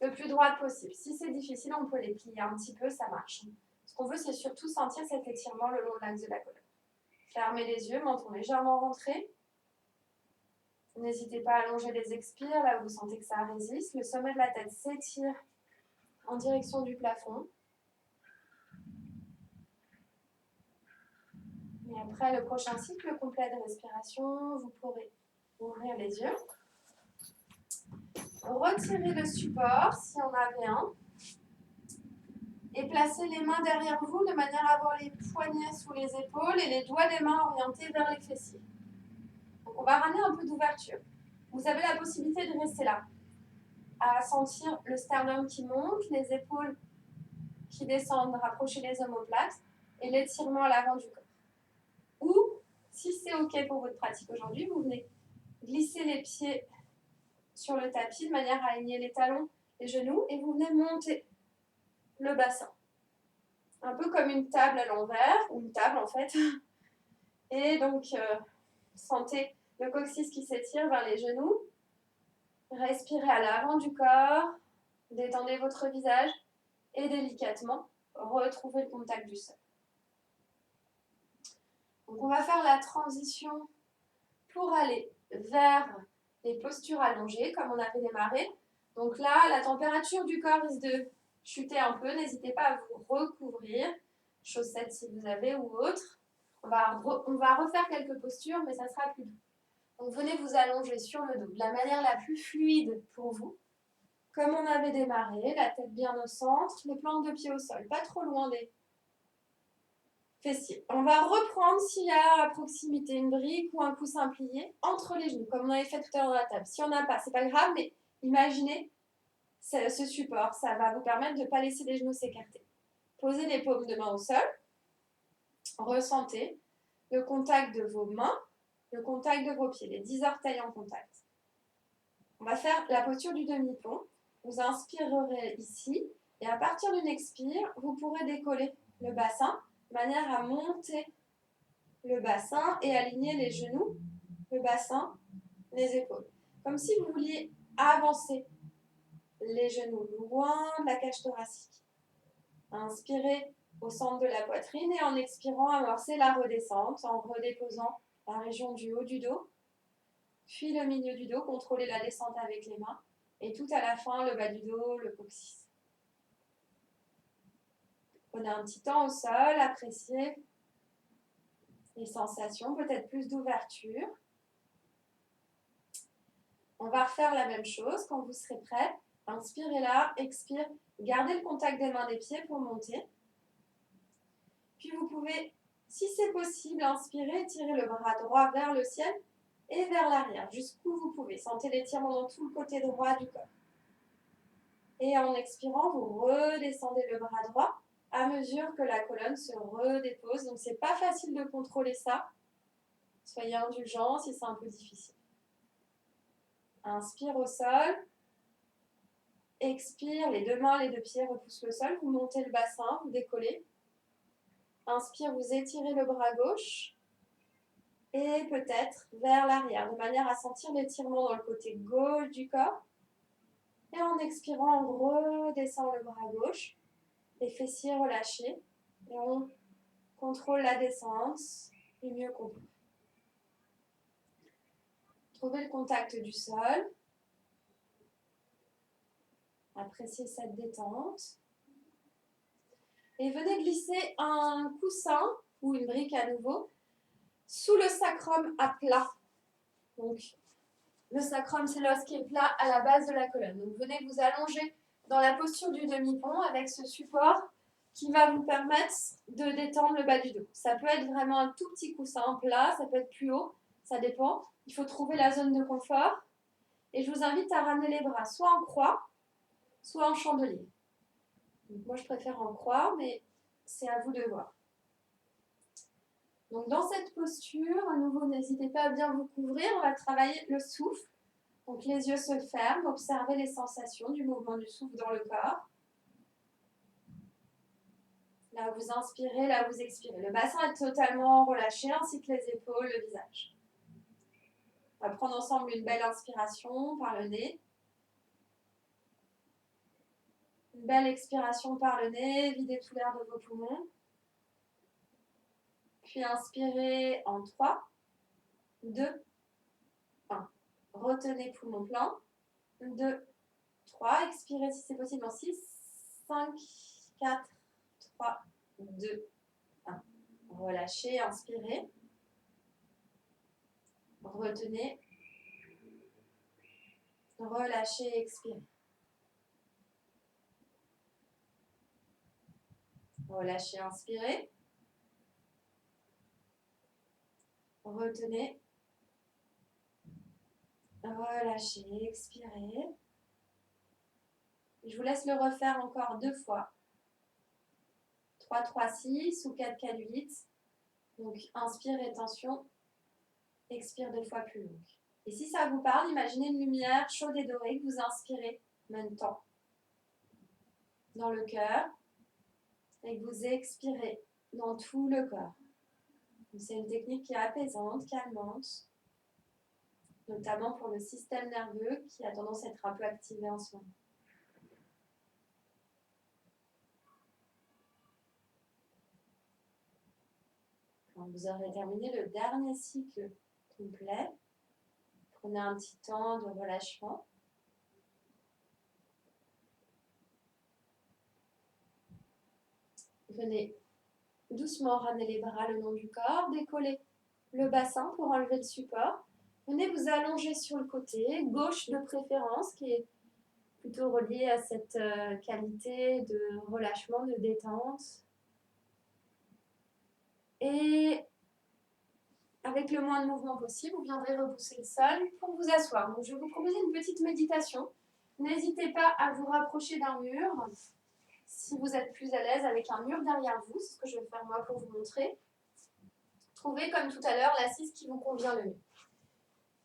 le plus droites possible. Si c'est difficile, on peut les plier un petit peu, ça marche. Ce qu'on veut, c'est surtout sentir cet étirement le long de l'axe de la colonne. Fermez les yeux, menton légèrement rentré. N'hésitez pas à allonger les expires, là où vous sentez que ça résiste. Le sommet de la tête s'étire en direction du plafond. Et après le prochain cycle complet de respiration, vous pourrez ouvrir les yeux. Retirez le support, si on avait un. Et placez les mains derrière vous de manière à avoir les poignets sous les épaules et les doigts des mains orientés vers les fessiers. Donc on va ramener un peu d'ouverture. Vous avez la possibilité de rester là, à sentir le sternum qui monte, les épaules qui descendent, rapprocher les omoplates et l'étirement à l'avant du corps. Ou, si c'est OK pour votre pratique aujourd'hui, vous venez glisser les pieds sur le tapis de manière à aligner les talons, les genoux et vous venez monter le bassin. Un peu comme une table à l'envers, ou une table en fait. Et donc, sentez le coccyx qui s'étire vers les genoux. Respirez à l'avant du corps. Détendez votre visage et délicatement, retrouvez le contact du sol. Donc, on va faire la transition pour aller vers les postures allongées, comme on avait démarré. Donc là, la température du corps risque de chuter un peu. N'hésitez pas à vous recouvrir, chaussettes si vous avez ou autre. On va refaire quelques postures, mais ça sera plus doux. Donc venez vous allonger sur le dos de la manière la plus fluide pour vous. Comme on avait démarré, la tête bien au centre, les plantes de pied au sol, pas trop loin des fessiers. On va reprendre s'il y a à proximité une brique ou un coussin plié entre les genoux, comme on avait fait tout à l'heure dans la table. Si on n'a pas, c'est pas grave, mais imaginez ce support, ça va vous permettre de ne pas laisser les genoux s'écarter. Posez les paumes de main au sol, ressentez le contact de vos mains, le contact de vos pieds, les 10 orteils en contact. On va faire la posture du demi-pont. Vous inspirerez ici et à partir d'une expire, vous pourrez décoller le bassin de manière à monter le bassin et aligner les genoux, le bassin, les épaules. Comme si vous vouliez avancer les genoux loin de la cage thoracique. Inspirez au centre de la poitrine et en expirant, amorcez la redescente en redéposant la région du haut du dos, puis le milieu du dos, contrôlez la descente avec les mains et tout à la fin, le bas du dos, le coccyx. Prenez un petit temps au sol, appréciez les sensations, peut-être plus d'ouverture. On va refaire la même chose quand vous serez prêt. Inspirez là, expire, gardez le contact des mains des pieds pour monter. Puis vous pouvez, si c'est possible, inspirer, tirer le bras droit vers le ciel et vers l'arrière, jusqu'où vous pouvez. Sentez l'étirement dans tout le côté droit du corps. Et en expirant, vous redescendez le bras droit à mesure que la colonne se redépose. Donc, c'est pas facile de contrôler ça. Soyez indulgents si c'est un peu difficile. Inspire au sol. Expire, les deux mains, les deux pieds repoussent le sol. Vous montez le bassin, vous décollez. Inspire, vous étirez le bras gauche. Et peut-être vers l'arrière, de manière à sentir l'étirement dans le côté gauche du corps. Et en expirant, on redescend le bras gauche, les fessiers relâchés, et on contrôle la descente du mieux qu'on peut. Trouvez le contact du sol. Appréciez cette détente. Et venez glisser un coussin ou une brique à nouveau sous le sacrum à plat. Donc, le sacrum, c'est l'os qui est plat à la base de la colonne. Donc, venez vous allonger dans la posture du demi-pont avec ce support qui va vous permettre de détendre le bas du dos. Ça peut être vraiment un tout petit coussin plat, ça peut être plus haut, ça dépend. Il faut trouver la zone de confort. Et je vous invite à ramener les bras soit en croix, soit en chandelier. Donc moi, je préfère en croix, mais c'est à vous de voir. Donc dans cette posture, à nouveau, n'hésitez pas à bien vous couvrir. On va travailler le souffle. Donc les yeux se ferment, observez les sensations du mouvement du souffle dans le corps. Là, vous inspirez, là, vous expirez. Le bassin est totalement relâché, ainsi que les épaules, le visage. On va prendre ensemble une belle inspiration par le nez. Une belle expiration par le nez, videz tout l'air de vos poumons. Puis inspirez en 3, 2, 1. Retenez poumon plein. 2, 3. Expirez si c'est possible en 6, 5, 4, 3, 2, 1. Relâchez, inspirez. Retenez. Relâchez, expirez. Relâchez, inspirez. Retenez. Relâchez, expirez. Je vous laisse le refaire encore 2 fois. 3, 3, 6 ou 4, 4, 8. Donc, inspire, rétention. Expire 2 fois plus longue. Et si ça vous parle, imaginez une lumière chaude et dorée que vous inspirez en même temps dans le cœur et que vous expirez dans tout le corps. C'est une technique qui est apaisante, calmante, notamment pour le système nerveux qui a tendance à être un peu activé en ce moment. Quand vous aurez terminé le dernier cycle complet, prenez un petit temps de relâchement. Venez doucement ramener les bras le long du corps, décoller le bassin pour enlever le support. Venez vous allonger sur le côté, gauche de préférence, qui est plutôt relié à cette qualité de relâchement, de détente. Et avec le moins de mouvement possible, vous viendrez repousser le sol pour vous asseoir. Donc, je vais vous proposer une petite méditation. N'hésitez pas à vous rapprocher d'un mur. Si vous êtes plus à l'aise avec un mur derrière vous, c'est ce que je vais faire moi pour vous montrer. Trouvez comme tout à l'heure l'assise qui vous convient le mieux.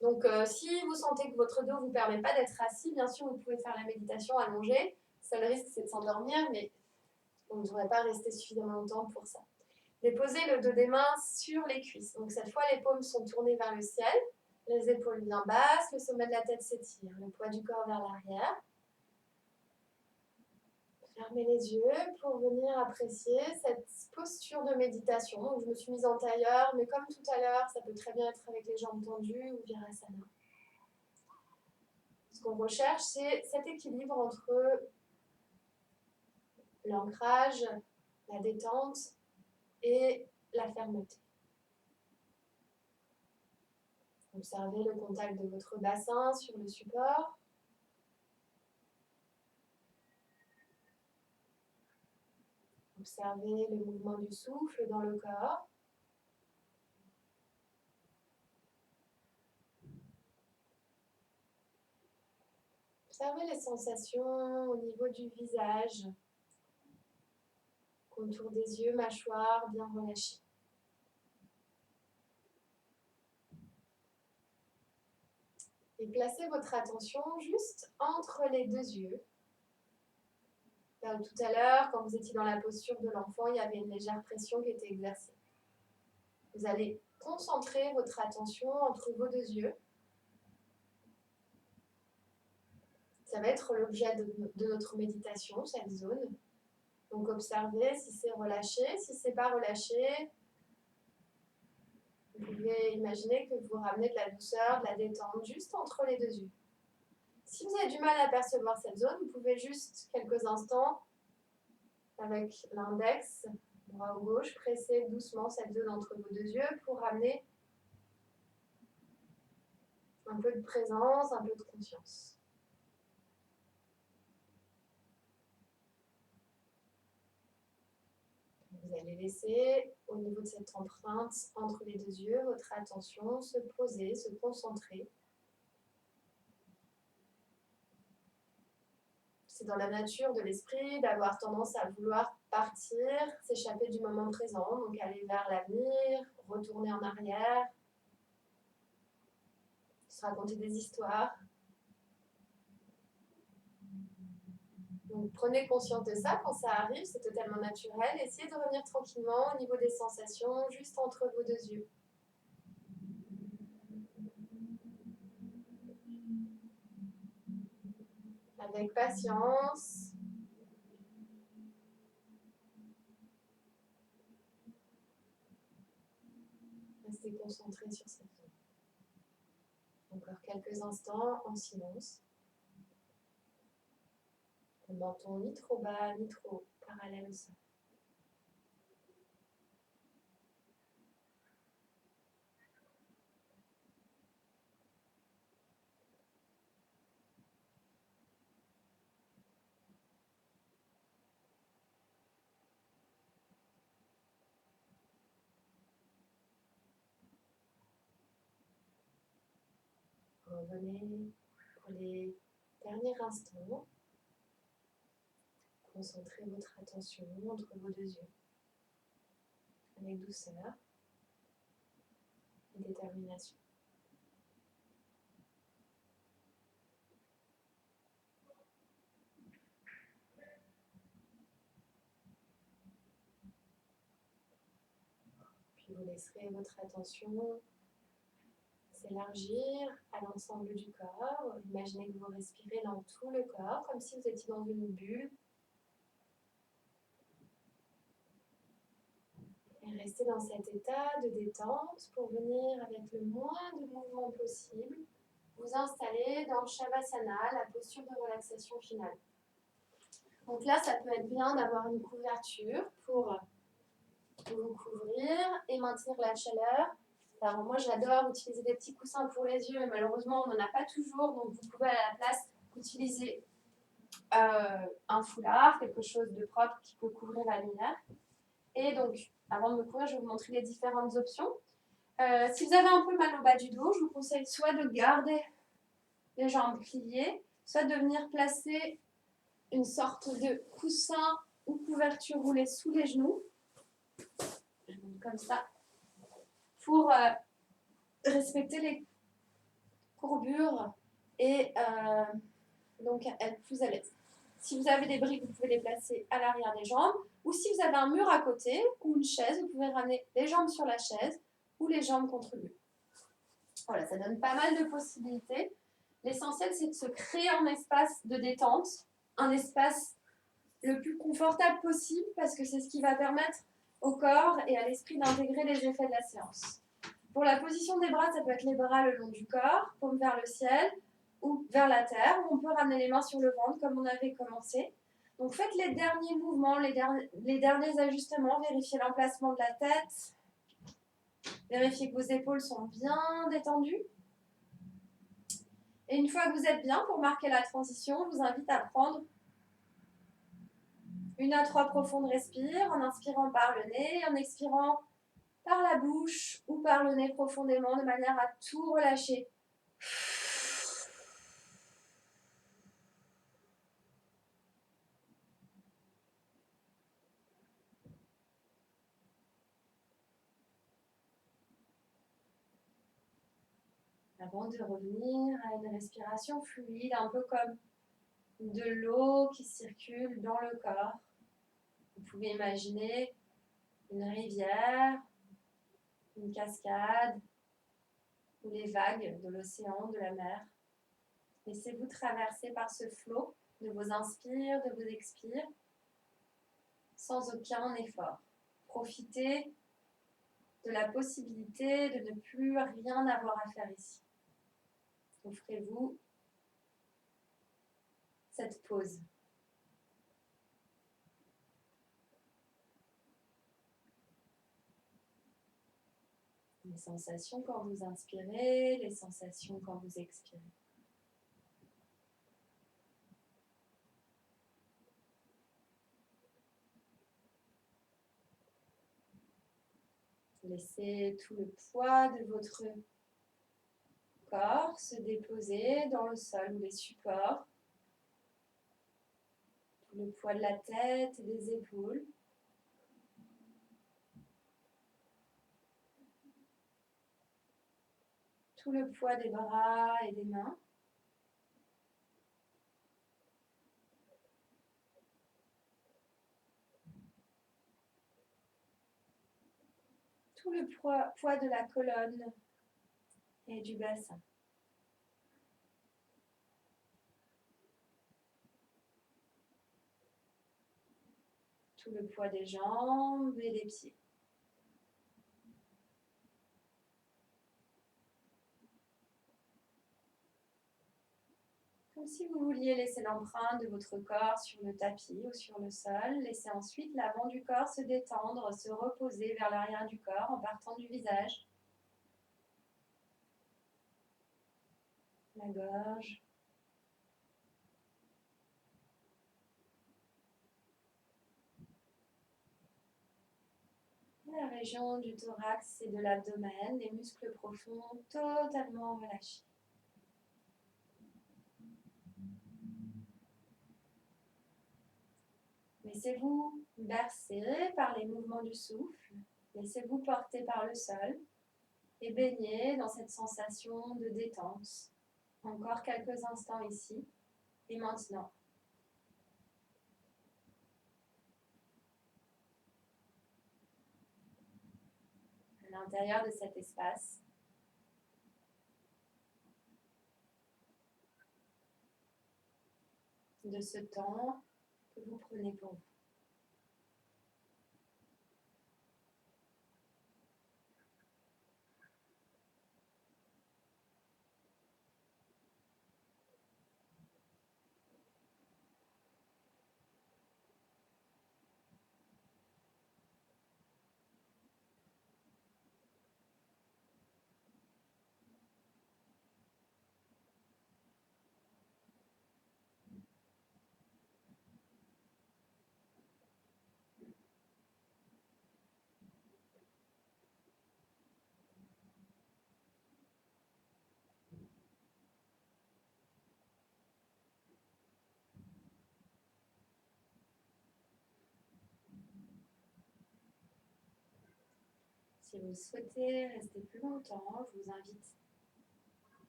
Donc si vous sentez que votre dos ne vous permet pas d'être assis, bien sûr vous pouvez faire la méditation allongée. Seul risque c'est de s'endormir, mais on ne devrait pas rester suffisamment longtemps pour ça. Déposez le dos des mains sur les cuisses. Donc cette fois les paumes sont tournées vers le ciel, les épaules bien basses, le sommet de la tête s'étire, le poids du corps vers l'arrière. Fermez les yeux pour venir apprécier cette posture de méditation. Donc, je me suis mise en tailleur, mais comme tout à l'heure, ça peut très bien être avec les jambes tendues ou virasana. Ce qu'on recherche, c'est cet équilibre entre l'ancrage, la détente et la fermeté. Observez le contact de votre bassin sur le support. Observez le mouvement du souffle dans le corps. Observez les sensations au niveau du visage, contour des yeux, mâchoire bien relâchée. Et placez votre attention juste entre les deux yeux. Là où tout à l'heure, quand vous étiez dans la posture de l'enfant, il y avait une légère pression qui était exercée. Vous allez concentrer votre attention entre vos deux yeux. Ça va être l'objet de notre méditation, cette zone. Donc observez si c'est relâché, si ce n'est pas relâché. Vous pouvez imaginer que vous ramenez de la douceur, de la détente juste entre les deux yeux. Si vous avez du mal à percevoir cette zone, vous pouvez juste quelques instants avec l'index, bras ou gauche, presser doucement cette zone entre vos deux yeux pour ramener un peu de présence, un peu de conscience. allez laisser, au niveau de cette empreinte, entre les deux yeux, votre attention se poser, se concentrer. C'est dans la nature de l'esprit d'avoir tendance à vouloir partir, s'échapper du moment présent, donc aller vers l'avenir, retourner en arrière, se raconter des histoires. Donc prenez conscience de ça quand ça arrive, c'est totalement naturel. Essayez de revenir tranquillement au niveau des sensations, juste entre vos deux yeux. Avec patience. Restez concentré sur cette zone. Encore quelques instants en silence. Le menton ni trop bas, ni trop haut, parallèle au sol. Revenez pour les derniers instants. Concentrez votre attention entre vos deux yeux avec douceur et détermination. Puis vous laisserez votre attention s'élargir à l'ensemble du corps. Imaginez que vous respirez dans tout le corps, comme si vous étiez dans une bulle. Et restez dans cet état de détente pour venir avec le moins de mouvement possible, vous installer dans Shavasana, la posture de relaxation finale. Donc là, ça peut être bien d'avoir une couverture pour vous couvrir et maintenir la chaleur. Alors moi, j'adore utiliser des petits coussins pour les yeux, mais malheureusement, on n'en a pas toujours, donc vous pouvez à la place utiliser un foulard, quelque chose de propre qui peut couvrir la lumière. Et donc, avant de me couvrir, je vais vous montrer les différentes options. Si vous avez un peu mal au bas du dos, je vous conseille soit de garder les jambes pliées, soit de venir placer une sorte de coussin ou couverture roulée sous les genoux, comme ça, pour respecter les courbures et donc être plus à l'aise. Si vous avez des briques, vous pouvez les placer à l'arrière des jambes, ou si vous avez un mur à côté ou une chaise, vous pouvez ramener les jambes sur la chaise ou les jambes contre le mur. Voilà, ça donne pas mal de possibilités. L'essentiel, c'est de se créer un espace de détente, un espace le plus confortable possible, parce que c'est ce qui va permettre au corps et à l'esprit d'intégrer les effets de la séance. Pour la position des bras, ça peut être les bras le long du corps, paume vers le ciel ou vers la terre, ou on peut ramener les mains sur le ventre comme on avait commencé. Donc faites les derniers mouvements, les derniers ajustements, vérifiez l'emplacement de la tête, vérifiez que vos épaules sont bien détendues. Et une fois que vous êtes bien, pour marquer la transition, je vous invite à prendre 1 à 3 profondes respires, en inspirant par le nez, en expirant par la bouche ou par le nez profondément, de manière à tout relâcher. Avant de revenir à une respiration fluide, un peu comme de l'eau qui circule dans le corps. Vous pouvez imaginer une rivière, une cascade ou les vagues de l'océan, de la mer. Laissez-vous traverser par ce flot de vos inspires, de vos expires, sans aucun effort. Profitez de la possibilité de ne plus rien avoir à faire ici. Offrez-vous cette pause. Les sensations quand vous inspirez, les sensations quand vous expirez. Laissez tout le poids de votre corps se déposer dans le sol ou les supports. Tout le poids de la tête et des épaules. Tout le poids des bras et des mains. Tout le poids de la colonne et du bassin. Tout le poids des jambes et des pieds. Comme si vous vouliez laisser l'empreinte de votre corps sur le tapis ou sur le sol. Laissez ensuite l'avant du corps se détendre, se reposer vers l'arrière du corps en partant du visage. La gorge. La région du thorax et de l'abdomen, les muscles profonds totalement relâchés. Laissez-vous bercer par les mouvements du souffle. Laissez-vous porter par le sol et baigner dans cette sensation de détente. Encore quelques instants ici et maintenant. À l'intérieur de cet espace, de ce temps que vous prenez pour vous. Si vous souhaitez rester plus longtemps, je vous invite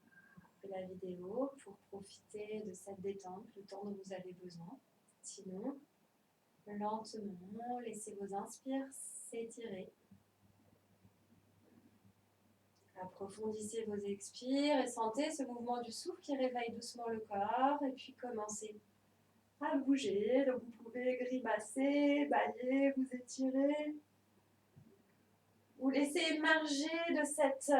à couper la vidéo pour profiter de cette détente, le temps dont vous avez besoin. Sinon, lentement, laissez vos inspires s'étirer. Approfondissez vos expires et sentez ce mouvement du souffle qui réveille doucement le corps. Et puis commencez à bouger. Donc vous pouvez grimacer, bâiller, vous étirer. Vous laissez émerger de cette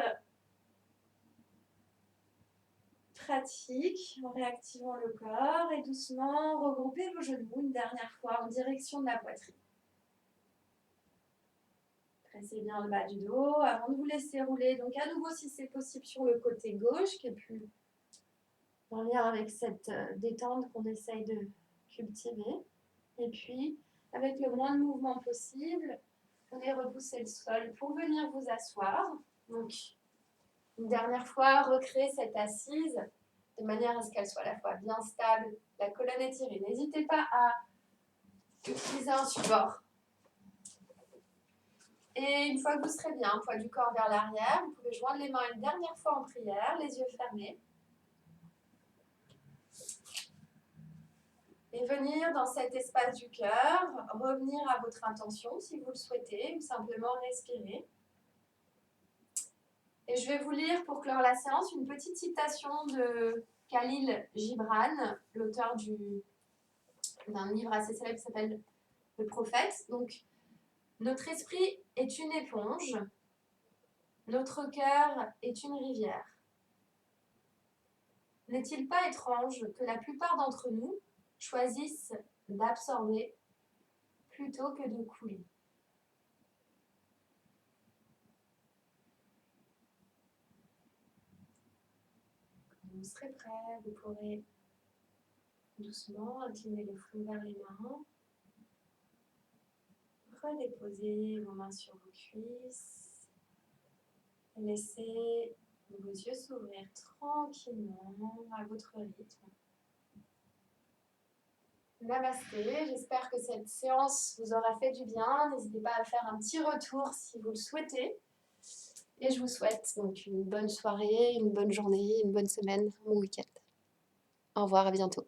pratique en réactivant le corps et doucement regroupez vos genoux une dernière fois en direction de la poitrine. Pressez bien le bas du dos avant de vous laisser rouler. Donc à nouveau, si c'est possible, sur le côté gauche, qui est plus en lien avec cette détente qu'on essaye de cultiver. Et puis, avec le moins de mouvement possible, venez repousser le sol pour venir vous asseoir. Donc, une dernière fois, recréer cette assise de manière à ce qu'elle soit à la fois bien stable, la colonne étirée. N'hésitez pas à utiliser un support. Et une fois que vous serez bien, poids du corps vers l'arrière, vous pouvez joindre les mains une dernière fois en prière, les yeux fermés. Et venir dans cet espace du cœur, revenir à votre intention si vous le souhaitez, ou simplement respirer. Et je vais vous lire pour clore la séance une petite citation de Khalil Gibran, l'auteur d'un livre assez célèbre qui s'appelle Le Prophète. Donc, notre esprit est une éponge, notre cœur est une rivière. N'est-il pas étrange que la plupart d'entre nous choisissent d'absorber plutôt que de couler? Quand vous serez prêt, vous pourrez doucement incliner le front vers les mains. Redéposez vos mains sur vos cuisses. Laissez vos yeux s'ouvrir tranquillement à votre rythme. Namasté, j'espère que cette séance vous aura fait du bien. N'hésitez pas à faire un petit retour si vous le souhaitez. Et je vous souhaite donc une bonne soirée, une bonne journée, une bonne semaine, un bon week-end. Au revoir, à bientôt.